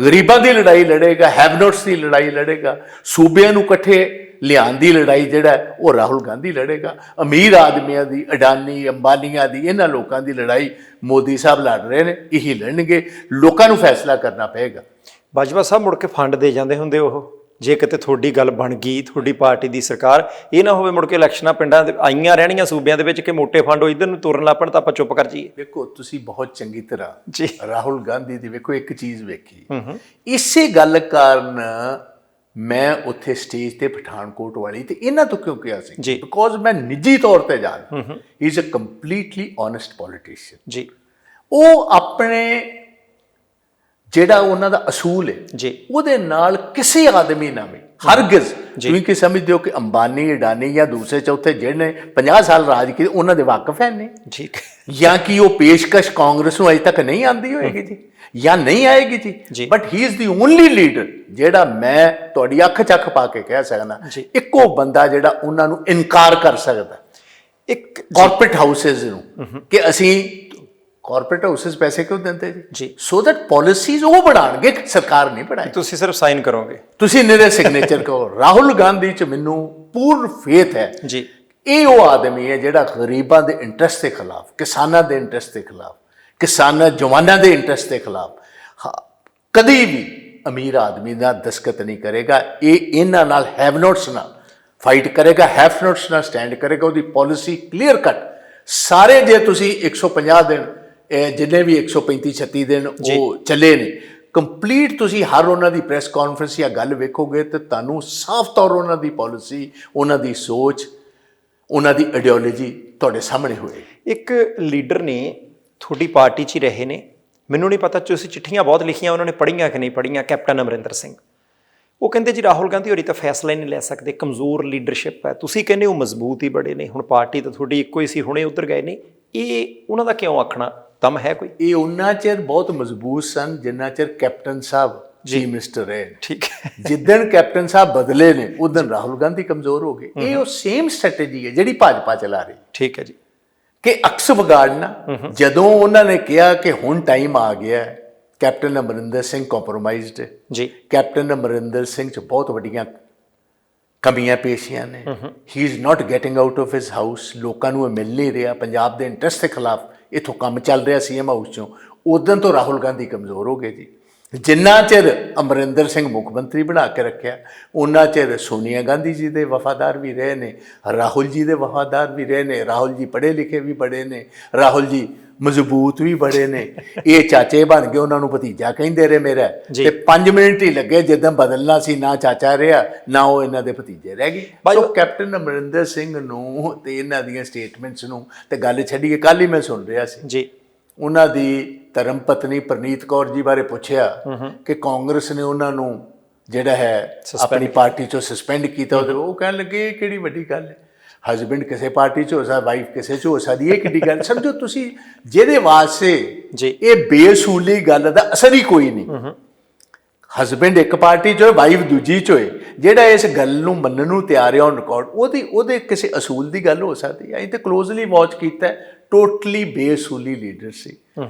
ਗਰੀਬਾਂ ਦੀ ਲੜਾਈ ਲੜੇਗਾ, ਹੈਵ ਨੋਟਸ ਦੀ ਲੜਾਈ ਲੜੇਗਾ, ਸੂਬਿਆਂ ਨੂੰ ਇਕੱਠੇ ਲਿਆਉਣ ਦੀ ਲੜਾਈ ਜਿਹੜਾ ਉਹ ਰਾਹੁਲ ਗਾਂਧੀ ਲੜੇਗਾ। ਅਮੀਰ ਆਦਮੀਆਂ ਦੀ, ਅਡਾਨੀ, ਅੰਬਾਨੀਆਂ ਦੀ, ਇਹਨਾਂ ਲੋਕਾਂ ਦੀ ਲੜਾਈ ਮੋਦੀ ਸਾਹਿਬ ਲੜ ਰਹੇ ਨੇ, ਇਹੀ ਲੜਨਗੇ। ਲੋਕਾਂ ਨੂੰ ਫੈਸਲਾ ਕਰਨਾ ਪਏਗਾ। ਬਾਜਵਾ ਸਾਹਿਬ ਮੁੜ ਕੇ ਫੰਡ ਦੇ ਜਾਂਦੇ ਹੁੰਦੇ ਉਹ, ਜੇ ਕਿਤੇ ਤੁਹਾਡੀ ਗੱਲ ਬਣ ਗਈ, ਤੁਹਾਡੀ ਪਾਰਟੀ ਦੀ ਸਰਕਾਰ, ਇਹ ਨਾ ਹੋਵੇ ਮੁੜ ਕੇ ਇਲੈਕਸ਼ਨਾਂ ਪਿੰਡਾਂ ਦੇ ਆਈਆਂ ਰਹਿਣੀਆਂ ਸੂਬਿਆਂ ਦੇ ਵਿੱਚ ਕਿ ਮੋਟੇ ਫੰਡ ਉਹ ਇੱਧਰ ਨੂੰ ਤੁਰਨ ਲੱਗ ਪੈਣ ਤਾਂ ਆਪਾਂ ਚੁੱਪ ਕਰ ਜਾਈਏ। ਵੇਖੋ, ਤੁਸੀਂ ਬਹੁਤ ਚੰਗੀ ਤਰ੍ਹਾਂ ਰਾਹੁਲ ਗਾਂਧੀ ਦੀ ਵੇਖੋ ਇੱਕ ਚੀਜ਼ ਵੇਖੀ, ਇਸੇ ਗੱਲ ਕਾਰਨ ਮੈਂ ਉੱਥੇ ਸਟੇਜ ਤੇ ਪਠਾਨਕੋਟ ਵਾਲੀ ਤੇ ਇਹਨਾਂ ਤੋਂ ਕਿਉਂ ਕਿਹਾ ਸੀ, ਬਿਕੋਜ਼ ਮੈਂ ਨਿੱਜੀ ਤੌਰ ਤੇ ਜਾਣ, he is a completely honest politician ji. ਉਹ ਆਪਣੇ ਜਿਹੜਾ ਉਹਨਾਂ ਦਾ ਅਸੂਲ ਹੈ ਜੀ, ਉਹਦੇ ਨਾਲ ਕਿਸੇ ਆਦਮੀ ਨਾਲ ਵੀ ਹਰਗਿਜ਼, ਤੁਸੀਂ ਕੀ ਸਮਝਦੇ ਹੋ ਕਿ ਅੰਬਾਨੀ, ਅਡਾਨੀ ਜਾਂ ਦੂਸਰੇ ਚੌਥੇ ਜਿਹੜੇ 50 ਸਾਲ ਰਾਜ ਕੀਤੇ ਉਹਨਾਂ ਦੇ ਵਾਕਫ ਹੈ ਨਹੀਂ, ਠੀਕ, ਜਾਂ ਕਿ ਉਹ ਪੇਸ਼ਕਸ਼ ਕਾਂਗਰਸ ਨੂੰ ਅਜੇ ਤੱਕ ਨਹੀਂ ਆਉਂਦੀ ਹੋਏਗੀ ਜੀ, ਜਾਂ ਨਹੀਂ ਆਏਗੀ ਜੀ, but he is the only leader ਜਿਹੜਾ ਮੈਂ ਤੁਹਾਡੀ ਅੱਖ ਚੱਖ ਪਾ ਕੇ ਕਹਿ ਸਕਦਾ, ਇੱਕੋ ਬੰਦਾ ਜਿਹੜਾ ਉਹਨਾਂ ਨੂੰ ਇਨਕਾਰ ਕਰ ਸਕਦਾ ਇੱਕ ਕਾਰਪੋਰੇਟ ਹਾਊਸਿਸ ਨੂੰ ਕਿ ਅਸੀਂ ਕਾਰਪੋਰੇਟ ਹਾਊਸਿਸ ਪੈਸੇ ਕਿਉਂ ਦਿੰਦੇ ਜੀ, ਸੋ ਦੈਟ ਪਾਲਿਸੀਜ਼ ਉਹ ਬਣਾਉਣਗੇ, ਸਰਕਾਰ ਨਹੀਂ ਬਣਾਏਗੀ। ਤੁਸੀਂ ਸਿਰਫ ਸਾਈਨ ਕਰੋਗੇ, ਤੁਸੀਂ ਨਿਰੇ ਸਿਗਨੇਚਰ ਕਰੋ। ਰਾਹੁਲ ਗਾਂਧੀ ਚ ਮੈਨੂੰ ਪੂਰਨ ਫੇਥ ਹੈ ਜੀ, ਇਹ ਉਹ ਆਦਮੀ ਹੈ ਜਿਹੜਾ ਗਰੀਬਾਂ ਦੇ ਇੰਟਰਸਟ ਦੇ ਖਿਲਾਫ, ਕਿਸਾਨਾਂ ਦੇ ਇੰਟਰਸਟ ਦੇ ਖਿਲਾਫ, ਕਿਸਾਨਾਂ ਜਵਾਨਾਂ ਦੇ ਇੰਟਰਸਟ ਦੇ ਖਿਲਾਫ ਕਦੀ ਵੀ ਅਮੀਰ ਆਦਮੀ ਦਾ ਦਸਖਤ ਨਹੀਂ ਕਰੇਗਾ। ਇਹ ਇਹਨਾਂ ਨਾਲ ਹੈਵ ਨੋਟਸ ਨਾਲ ਫਾਈਟ ਕਰੇਗਾ, ਹੈਵ ਨੋਟਸ ਨਾਲ ਸਟੈਂਡ ਕਰੇਗਾ। ਉਹਦੀ ਪਾਲਿਸੀ ਕਲੀਅਰ ਕੱਟ ਸਾਰੇ, ਜੇ ਤੁਸੀਂ 150 ਦਿਨ ਜਿੰਨੇ ਵੀ 135-36 ਦਿਨ ਉਹ ਚੱਲੇ ਨੇ ਕੰਪਲੀਟ, ਤੁਸੀਂ ਹਰ ਉਹਨਾਂ ਦੀ ਪ੍ਰੈਸ ਕਾਨਫਰੰਸ ਜਾਂ ਗੱਲ ਵੇਖੋਗੇ ਤੇ ਤੁਹਾਨੂੰ ਸਾਫ਼ ਤੌਰ ਉਹਨਾਂ ਦੀ ਪਾਲਿਸੀ, ਉਹਨਾਂ ਦੀ ਸੋਚ, ਉਹਨਾਂ ਦੀ ਆਈਡੀਓਲੋਜੀ ਤੁਹਾਡੇ ਸਾਹਮਣੇ ਹੋਏਗੀ। ਇੱਕ ਲੀਡਰ ਨੇ ਤੁਹਾਡੀ ਪਾਰਟੀ 'ਚ ਹੀ ਰਹੇ ਨੇ, ਮੈਨੂੰ ਨਹੀਂ ਪਤਾ ਤੁਸੀਂ ਚਿੱਠੀਆਂ ਬਹੁਤ ਲਿਖੀਆਂ, ਉਹਨਾਂ ਨੇ ਪੜ੍ਹੀਆਂ ਕਿ ਨਹੀਂ ਪੜ੍ਹੀਆਂ, ਕੈਪਟਨ ਅਮਰਿੰਦਰ ਸਿੰਘ। ਉਹ ਕਹਿੰਦੇ ਜੀ ਰਾਹੁਲ ਗਾਂਧੀ ਹੋਰੀ ਤਾਂ ਫੈਸਲਾ ਹੀ ਨਹੀਂ ਲੈ ਸਕਦੇ, ਕਮਜ਼ੋਰ ਲੀਡਰਸ਼ਿਪ ਹੈ। ਤੁਸੀਂ ਕਹਿੰਦੇ ਉਹ ਮਜ਼ਬੂਤ ਹੀ ਬੜੇ ਨੇ, ਹੁਣ ਪਾਰਟੀ ਤਾਂ ਤੁਹਾਡੀ ਇੱਕੋ ਹੀ ਸੀ, ਹੁਣੇ ਉੱਧਰ ਗਏ ਨੇ, ਇਹ ਉਹਨਾਂ ਦਾ ਕਿਉਂ ਆਖਣਾ ਦਮ ਹੈ ਕੋਈ? ਇਹ ਉਹਨਾਂ ਚਿਰ ਬਹੁਤ ਮਜ਼ਬੂਤ ਸਨ ਜਿੰਨਾ ਚਿਰ ਕੈਪਟਨ ਸਾਹਿਬ ਜੀ ਮਿਸਟਰ ਰਹੇ। ਠੀਕ ਹੈ, ਜਿੱਦਣ ਕੈਪਟਨ ਸਾਹਿਬ ਬਦਲੇ ਨੇ ਉਦਣ ਰਾਹੁਲ ਗਾਂਧੀ ਕਮਜ਼ੋਰ ਹੋ ਗਏ। ਇਹ ਉਹ ਸੇਮ ਸਟ੍ਰੈਟੇਜੀ ਹੈ ਜਿਹੜੀ ਭਾਜਪਾ ਚਲਾ ਰਹੀ। ਠੀਕ ਹੈ ਜੀ, ਕਿ ਅਕਸ ਵਿਗਾੜਨਾ। ਜਦੋਂ ਉਹਨਾਂ ਨੇ ਕਿਹਾ ਕਿ ਹੁਣ ਟਾਈਮ ਆ ਗਿਆ, ਕੈਪਟਨ ਅਮਰਿੰਦਰ ਸਿੰਘ ਕੰਪਰੋਮਾਈਜ਼ਡ ਜੀ, ਕੈਪਟਨ ਅਮਰਿੰਦਰ ਸਿੰਘ 'ਚ ਬਹੁਤ ਵੱਡੀਆਂ ਕਮੀਆਂ ਪੇਸ਼ੀਆਂ ਨੇ। ਹੀ is not getting out of his house. ਲੋਕਾਂ ਨੂੰ ਇਹ ਮਿਲ ਨਹੀਂ ਰਿਹਾ। ਪੰਜਾਬ ਦੇ ਇੰਟਰਸਟ ਦੇ ਖਿਲਾਫ ਇੱਥੋਂ ਕੰਮ ਚੱਲ ਰਿਹਾ ਸੀਐਮ ਹਾਊਸ 'ਚੋਂ। ਉਦੋਂ ਤੋਂ ਰਾਹੁਲ ਗਾਂਧੀ ਕਮਜ਼ੋਰ ਹੋ ਗਏ ਜੀ। ਜਿੰਨਾ ਚਿਰ ਅਮਰਿੰਦਰ ਸਿੰਘ ਮੁੱਖ ਮੰਤਰੀ ਬਣਾ ਕੇ ਰੱਖਿਆ, ਉਹਨਾਂ ਚਿਰ ਸੋਨੀਆ ਗਾਂਧੀ ਜੀ ਦੇ ਵਫਾਦਾਰ ਵੀ ਰਹੇ ਨੇ, ਰਾਹੁਲ ਜੀ ਦੇ ਵਫਾਦਾਰ ਵੀ ਰਹੇ ਨੇ। ਰਾਹੁਲ ਜੀ ਪੜ੍ਹੇ ਲਿਖੇ ਵੀ ਬੜੇ ਨੇ, ਰਾਹੁਲ ਜੀ ਮਜ਼ਬੂਤ ਵੀ ਬੜੇ ਨੇ। ਇਹ ਚਾਚੇ ਬਣ ਗਏ, ਉਹਨਾਂ ਨੂੰ ਭਤੀਜਾ ਕਹਿੰਦੇ ਰਹੇ ਮੇਰਾ। ਤੇ 5 ਮਿੰਟ ਹੀ ਲੱਗੇ ਜਿੱਦਾਂ ਬਦਲਣਾ ਸੀ, ਨਾ ਚਾਚਾ ਰਿਹਾ ਨਾ ਉਹ ਇਹਨਾਂ ਦੇ ਭਤੀਜੇ ਰਹਿ ਗਏ। ਸੋ ਕੈਪਟਨ ਅਮਰਿੰਦਰ ਸਿੰਘ ਨੂੰ ਤੇ ਇਹਨਾਂ ਦੀਆਂ ਸਟੇਟਮੈਂਟਸ ਨੂੰ ਤੇ ਗੱਲ ਛੱਡੀਏ, ਕੱਲ੍ਹ ਹੀ ਮੈਂ ਸੁਣ ਰਿਹਾ ਸੀ ਜੀ, ਉਹਨਾਂ ਦੀ ਧਰਮ ਪਤਨੀ ਪ੍ਰਨੀਤ ਕੌਰ ਜੀ ਬਾਰੇ ਪੁੱਛਿਆ ਕਿ ਕਾਂਗਰਸ ਨੇ ਉਹਨਾਂ ਨੂੰ ਜਿਹੜਾ ਹੈ ਆਪਣੀ ਪਾਰਟੀ ਚੋਂ ਸਸਪੈਂਡ ਕੀਤਾ। ਉਹ ਕਹਿਣ ਲੱਗੇ ਇਹ ਕਿਹੜੀ ਵੱਡੀ ਗੱਲ ਹੈ, ਹਸਬੈਂਡ ਕਿਸੇ ਪਾਰਟੀ 'ਚ ਹੋ ਸਕਦਾ, ਵਾਈਫ ਕਿਸੇ 'ਚ ਹੋ ਸਕਦੀ, ਇਹ ਕਿੱਡੀ ਗੱਲ। ਸਮਝੋ ਤੁਸੀਂ, ਜਿਹਦੇ ਵਾਸਤੇ ਇਹ ਬੇਸੂਲੀ ਗੱਲ ਦਾ ਅਸਰ ਹੀ ਕੋਈ ਨਹੀਂ। ਹਸਬੈਂਡ ਇੱਕ ਪਾਰਟੀ 'ਚ ਹੋਏ, ਵਾਈਫ ਦੂਜੀ 'ਚ ਹੋਏ, ਜਿਹੜਾ ਇਸ ਗੱਲ ਨੂੰ ਮੰਨਣ ਨੂੰ ਤਿਆਰ ਹੈ ਔਨ ਰਿਕਾਰਡ, ਉਹਦੇ ਕਿਸੇ ਅਸੂਲ ਦੀ ਗੱਲ ਹੋ ਸਕਦੀ ਹੈ। ਅਸੀਂ ਤਾਂ ਕਲੋਜ਼ਲੀ ਵਾਚ ਕੀਤਾ, ਟੋਟਲੀ ਬੇਸੂਲੀ ਲੀਡਰ ਸੀ।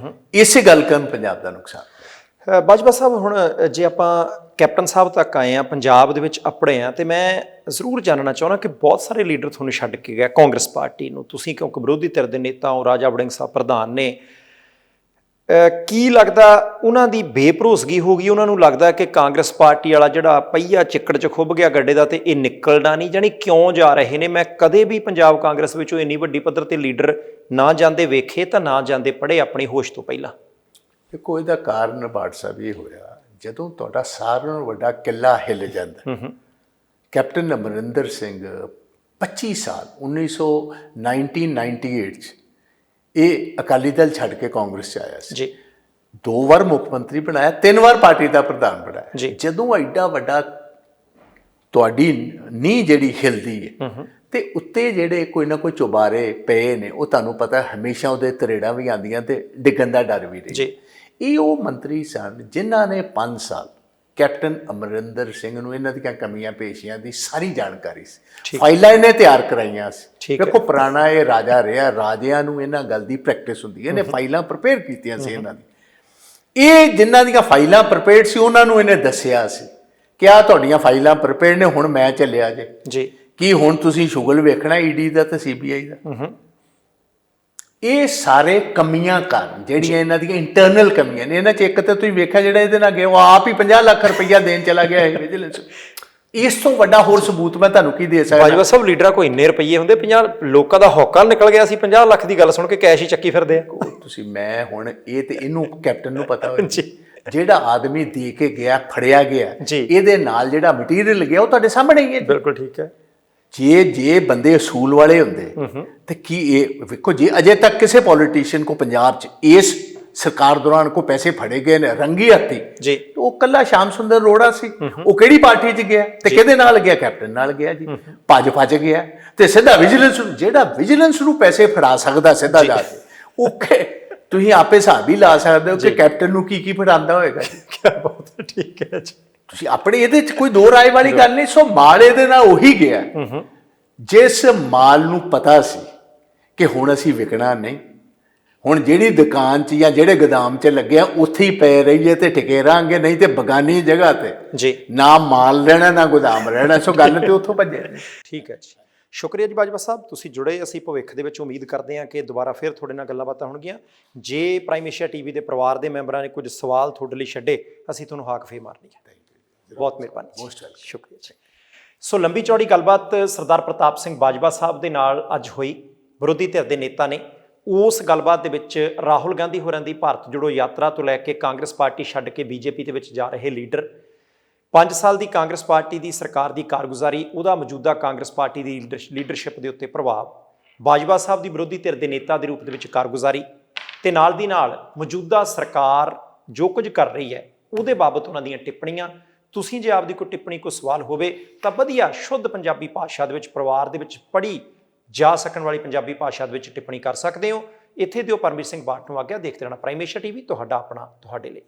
ਇਸੇ ਗੱਲ ਕਾਰਨ ਪੰਜਾਬ ਦਾ ਨੁਕਸਾਨ। ਬਾਜਵਾ ਸਾਹਿਬ, ਹੁਣ ਜੇ ਆਪਾਂ ਕੈਪਟਨ ਸਾਹਿਬ ਤੱਕ ਆਏ ਆ, ਪੰਜਾਬ ਦੇ ਵਿੱਚ ਅਪੜੇ ਆ, ਤੇ ਮੈਂ ਜ਼ਰੂਰ ਜਾਣਨਾ ਚਾਹੁੰਦਾ ਕਿ ਬਹੁਤ ਸਾਰੇ ਲੀਡਰ ਤੁਹਾਨੂੰ ਛੱਡ ਕੇ ਗਏ ਕਾਂਗਰਸ ਪਾਰਟੀ ਨੂੰ। ਤੁਸੀਂ ਕਿਉਂਕਿ ਵਿਰੋਧੀ ਧਿਰ ਦੇ ਨੇਤਾ ਹੋ, ਰਾਜਾ ਵੜਿੰਗ ਸਾਹਿਬ ਪ੍ਰਧਾਨ ਨੇ। ਕੀ ਲੱਗਦਾ ਉਹਨਾਂ ਦੀ ਬੇਭਰੋਸਗੀ ਹੋ ਗਈ? ਉਹਨਾਂ ਨੂੰ ਲੱਗਦਾ ਕਿ ਕਾਂਗਰਸ ਪਾਰਟੀ ਵਾਲਾ ਜਿਹੜਾ ਪਹੀਆ ਚਿੱਕੜ 'ਚ ਖੁੱਭ ਗਿਆ ਗੱਡੇ ਦਾ ਤੇ ਇਹ ਨਿਕਲਣਾ ਨਹੀਂ, ਜਾਣੀ ਕਿਉਂ ਜਾ ਰਹੇ ਨੇ? ਮੈਂ ਕਦੇ ਵੀ ਪੰਜਾਬ ਕਾਂਗਰਸ ਵਿੱਚੋਂ ਇੰਨੀ ਵੱਡੀ ਪੱਧਰ ਤੇ ਲੀਡਰ ਨਾ ਜਾਂਦੇ ਵੇਖੇ ਤਾਂ ਨਾ ਜਾਂਦੇ ਪੜ੍ਹੇ ਆਪਣੀ ਹੋਸ਼ ਤੋਂ ਪਹਿਲਾਂ। ਦੇਖੋ, ਇਹਦਾ ਕਾਰਨ ਬਾਟ ਸਾਹਿਬ ਇਹ ਹੋਇਆ, ਜਦੋਂ ਤੁਹਾਡਾ ਸਾਰਿਆਂ ਨਾਲੋਂ ਵੱਡਾ ਕਿੱਲਾ ਹਿੱਲ ਜਾਂਦਾ। ਕੈਪਟਨ ਅਮਰਿੰਦਰ ਸਿੰਘ 25 ਸਾਲ 1998 'ਚ ਇਹ ਅਕਾਲੀ ਦਲ ਛੱਡ ਕੇ ਕਾਂਗਰਸ 'ਚ ਆਇਆ ਸੀ ਜੀ। 2 ਵਾਰ ਮੁੱਖ ਮੰਤਰੀ ਬਣਾਇਆ, 3 ਵਾਰ ਪਾਰਟੀ ਦਾ ਪ੍ਰਧਾਨ ਬਣਾਇਆ। ਜਦੋਂ ਐਡਾ ਵੱਡਾ ਤੁਹਾਡੀ ਨੀਂਹ ਜਿਹੜੀ ਹਿਲਦੀ ਹੈ ਤੇ ਉੱਤੇ ਜਿਹੜੇ ਕੋਈ ਨਾ ਕੋਈ ਚੁਬਾਰੇ ਪਏ ਨੇ, ਉਹ ਤੁਹਾਨੂੰ ਪਤਾ ਹਮੇਸ਼ਾ ਉਹਦੇ ਤਰੇੜਾਂ ਵੀ ਆਉਂਦੀਆਂ ਤੇ ਡਿੱਗਣ ਦਾ ਡਰ ਵੀ ਰਹੇ। ਇਹ ਉਹ ਮੰਤਰੀ ਸਨ ਜਿਨ੍ਹਾਂ ਨੇ 5 ਸਾਲ ਕੈਪਟਨ ਅਮਰਿੰਦਰ ਸਿੰਘ ਨੂੰ ਇਹਨਾਂ ਦੀਆਂ ਕਮੀਆਂ ਪੇਸ਼ੀਆਂ ਦੀ ਸਾਰੀ ਜਾਣਕਾਰੀ ਸੀ। ਫਾਈਲਾਂ ਇਹਨੇ ਤਿਆਰ ਕਰਾਈਆਂ ਸੀ। ਦੇਖੋ, ਪੁਰਾਣਾ ਇਹ ਰਾਜਾ ਰਿਹਾ, ਰਾਜਿਆਂ ਨੂੰ ਇਹਨਾਂ ਗੱਲ ਦੀ ਪ੍ਰੈਕਟਿਸ ਹੁੰਦੀ ਹੈ। ਇਹਨੇ ਫਾਈਲਾਂ ਪ੍ਰਿਪੇਅਰ ਕੀਤੀਆਂ ਸੀ ਇਹਨਾਂ ਦੀ। ਇਹ ਜਿਨ੍ਹਾਂ ਦੀਆਂ ਫਾਈਲਾਂ ਪ੍ਰਿਪੇਅਰ ਸੀ ਉਹਨਾਂ ਨੂੰ ਇਹਨੇ ਦੱਸਿਆ ਸੀ ਕਿ ਆਹ ਤੁਹਾਡੀਆਂ ਫਾਈਲਾਂ ਪ੍ਰਿਪੇਅਰ ਨੇ, ਹੁਣ ਮੈਂ ਚੱਲਿਆ ਜੇ ਕੀ ਹੁਣ ਤੁਸੀਂ ਸ਼ੁਗਲ ਵੇਖਣਾ ਈਡੀ ਦਾ ਤੇ ਸੀਬੀਆਈ ਦਾ। ਇਹ ਸਾਰੇ ਕਮੀਆਂ ਕਾਰਨ, ਜਿਹੜੀਆਂ ਇਹਨਾਂ ਦੀਆਂ ਇੰਟਰਨਲ ਕਮੀਆਂ ਨੇ। ਇਹਨਾਂ 'ਚ ਇੱਕ ਤਾਂ ਤੁਸੀਂ ਵੇਖਿਆ ਜਿਹੜਾ ਇਹਦੇ ਨਾਲ ਗਿਆ, ਉਹ ਆਪ ਹੀ 50 ਲੱਖ ਰੁਪਈਆ ਦੇਣ ਚਲਾ ਗਿਆ ਹੈ ਵਿਜੀਲੈਂਸ। ਇਸ ਤੋਂ ਵੱਡਾ ਹੋਰ ਸਬੂਤ ਮੈਂ ਤੁਹਾਨੂੰ ਕੀ ਦੇ ਸਕਦਾ? ਬਾਜਵਾ ਸਾਹਿਬ, ਲੀਡਰਾਂ ਕੋਈ ਇੰਨੇ ਰੁਪਈਏ ਹੁੰਦੇ? 50 ਲੋਕਾਂ ਦਾ ਹੌਕਾ ਨਿਕਲ ਗਿਆ ਸੀ 50 ਲੱਖ ਦੀ ਗੱਲ ਸੁਣ ਕੇ, ਕੈਸ਼ ਹੀ ਚੱਕੀ ਫਿਰਦੇ ਆ। ਤੁਸੀਂ ਮੈਂ ਹੁਣ ਇਹ ਤੇ ਇਹਨੂੰ ਕੈਪਟਨ ਨੂੰ ਪਤਾ ਹੋਵੇ, ਜਿਹੜਾ ਆਦਮੀ ਦੇ ਕੇ ਗਿਆ, ਫੜਿਆ ਗਿਆ, ਇਹਦੇ ਨਾਲ ਜਿਹੜਾ ਮਟੀਰੀਅਲ ਗਿਆ ਉਹ ਤੁਹਾਡੇ ਸਾਹਮਣੇ ਹੀ ਹੈ। ਬਿਲਕੁਲ ਠੀਕ ਹੈ। ਜੇ ਬੰਦੇ ਅਸੂਲ ਵਾਲੇ ਹੁੰਦੇ ਤੇ ਕੀ ਇਹ ਵੇਖੋ, ਜੇ ਅਜੇ ਤੱਕ ਕਿਸੇ ਪੋਲੀਟੀਸ਼ੀਅਨ ਕੋ ਪੰਜਾਬ 'ਚ ਇਸ ਸਰਕਾਰ ਦੌਰਾਨ ਕੋਈ ਪੈਸੇ ਫੜੇ ਗਏ ਨੇ ਰੰਗੀ ਹੱਥੀ, ਉਹ ਕੱਲਾ ਸ਼ਾਮ ਸੁੰਦਰ ਅਰੋੜਾ ਸੀ। ਉਹ ਕਿਹੜੀ ਪਾਰਟੀ 'ਚ ਗਿਆ ਤੇ ਕਿਹਦੇ ਨਾਲ ਗਿਆ? ਕੈਪਟਨ ਨਾਲ ਗਿਆ ਜੀ। ਭੱਜ ਗਿਆ ਤੇ ਸਿੱਧਾ ਵਿਜੀਲੈਂਸ ਨੂੰ, ਜਿਹੜਾ ਵਿਜੀਲੈਂਸ ਨੂੰ ਪੈਸੇ ਫੜਾ ਸਕਦਾ ਸਿੱਧਾ ਜਾ ਕੇ, ਉਹ ਤੁਸੀਂ ਆਪੇ ਹਿਸਾਬ ਹੀ ਲਾ ਸਕਦੇ ਹੋ ਕਿ ਕੈਪਟਨ ਨੂੰ ਕੀ ਫੜਾਉਂਦਾ ਹੋਏਗਾ ਜੀ। ਕੀ ਬਾਤ ਹੈ, ਠੀਕ ਹੈ ਜੀ। ਤੁਸੀਂ ਆਪਣੇ ਇਹਦੇ 'ਚ ਕੋਈ ਦੋ ਰਾਏ ਵਾਲੀ ਗੱਲ ਨਹੀਂ। ਸੋ ਮਾਲ ਇਹਦੇ ਨਾਲ ਉਹੀ ਗਿਆ ਜਿਸ ਮਾਲ ਨੂੰ ਪਤਾ ਸੀ ਕਿ ਹੁਣ ਅਸੀਂ ਵਿਕਣਾ ਨਹੀਂ, ਹੁਣ ਜਿਹੜੀ ਦੁਕਾਨ 'ਚ ਜਾਂ ਜਿਹੜੇ ਗੋਦਾਮ 'ਚ ਲੱਗਿਆ ਉੱਥੇ ਹੀ ਪਏ ਰਹੀਏ ਤੇ ਟਿਕੇ ਰਹਾਂਗੇ, ਨਹੀਂ ਤੇ ਬਗਾਨੀ ਜਗ੍ਹਾ ਤੇ ਨਾ ਮਾਲ ਰਹਿਣਾ ਨਾ ਗੋਦਾਮ ਰਹਿਣਾ। ਸੋ ਗੱਲ ਤੇ ਉੱਥੋਂ ਭੱਜੇ। ਠੀਕ ਹੈ ਜੀ, ਸ਼ੁਕਰੀਆ ਜੀ ਬਾਜਵਾ ਸਾਹਿਬ, ਤੁਸੀਂ ਜੁੜੇ। ਅਸੀਂ ਭਵਿੱਖ ਦੇ ਵਿੱਚ ਉਮੀਦ ਕਰਦੇ ਹਾਂ ਕਿ ਦੁਬਾਰਾ ਫਿਰ ਤੁਹਾਡੇ ਨਾਲ ਗੱਲਾਂ ਬਾਤਾਂ ਹੋਣਗੀਆਂ। ਜੇ ਪ੍ਰਾਈਮ ਏਸ਼ੀਆ ਟੀਵੀ ਦੇ ਪਰਿਵਾਰ ਦੇ ਮੈਂਬਰਾਂ ਨੇ ਕੁਝ ਸਵਾਲ ਤੁਹਾਡੇ ਲਈ ਛੱਡੇ, ਅਸੀਂ ਤੁਹਾਨੂੰ ਹਾਕ ਫੇਰ ਮਾਰਨੀ ਹੈ। ਬਹੁਤ ਮਿਹਰਬਾਨੀ, ਸ਼ੁਕਰੀਆ ਜੀ। ਸੋ ਲੰਬੀ ਚੌੜੀ ਗੱਲਬਾਤ ਸਰਦਾਰ ਪ੍ਰਤਾਪ ਸਿੰਘ ਬਾਜਵਾ ਸਾਹਿਬ ਦੇ ਨਾਲ ਅੱਜ ਹੋਈ। ਵਿਰੋਧੀ ਧਿਰ ਦੇ ਨੇਤਾ ਨੇ। ਉਸ ਗੱਲਬਾਤ ਦੇ ਵਿੱਚ ਰਾਹੁਲ ਗਾਂਧੀ ਹੋਰਾਂ ਦੀ ਭਾਰਤ ਜੋੜੋ ਯਾਤਰਾ ਤੋਂ ਲੈ ਕੇ ਕਾਂਗਰਸ ਪਾਰਟੀ ਛੱਡ ਕੇ ਬੀਜੇਪੀ ਦੇ ਵਿੱਚ ਜਾ ਰਹੇ ਲੀਡਰ, 5 ਸਾਲ ਦੀ ਕਾਂਗਰਸ ਪਾਰਟੀ ਦੀ ਸਰਕਾਰ ਦੀ ਕਾਰਗੁਜ਼ਾਰੀ, ਉਹਦਾ ਮੌਜੂਦਾ ਕਾਂਗਰਸ ਪਾਰਟੀ ਦੀ ਲੀਡਰਸ਼ਿਪ ਦੇ ਉੱਤੇ ਪ੍ਰਭਾਵ, ਬਾਜਵਾ ਸਾਹਿਬ ਦੀ ਵਿਰੋਧੀ ਧਿਰ ਦੇ ਨੇਤਾ ਦੇ ਰੂਪ ਦੇ ਵਿੱਚ ਕਾਰਗੁਜ਼ਾਰੀ, ਤੇ ਨਾਲ ਦੀ ਨਾਲ ਮੌਜੂਦਾ ਸਰਕਾਰ ਜੋ ਕੁਝ ਕਰ ਰਹੀ ਹੈ ਉਹਦੇ ਬਾਬਤ ਉਹਨਾਂ ਦੀਆਂ ਟਿੱਪਣੀਆਂ। ਤੁਸੀਂ ਜੇ ਆਪਦੀ ਕੋਈ ਟਿੱਪਣੀ, ਕੋਈ ਸਵਾਲ ਹੋਵੇ ਤਾਂ ਵਧੀਆ ਸ਼ੁੱਧ ਪੰਜਾਬੀ ਭਾਸ਼ਾ ਦੇ ਵਿੱਚ, ਪਰਿਵਾਰ ਦੇ ਵਿੱਚ ਪੜ੍ਹੀ ਜਾ ਸਕਣ ਵਾਲੀ ਪੰਜਾਬੀ ਭਾਸ਼ਾ ਦੇ ਵਿੱਚ ਟਿੱਪਣੀ ਕਰ ਸਕਦੇ ਹੋ। ਇੱਥੇ ਦਿਓ ਪਰਮਜੀਤ ਸਿੰਘ ਬਾਟ ਨੂੰ ਆਗਿਆ। ਦੇਖਦੇ ਰਹਿਣਾ ਪ੍ਰਾਈਮ ਏਸ਼ੀਆ ਟੀਵੀ, ਤੁਹਾਡਾ ਆਪਣਾ, ਤੁਹਾਡੇ ਲਈ।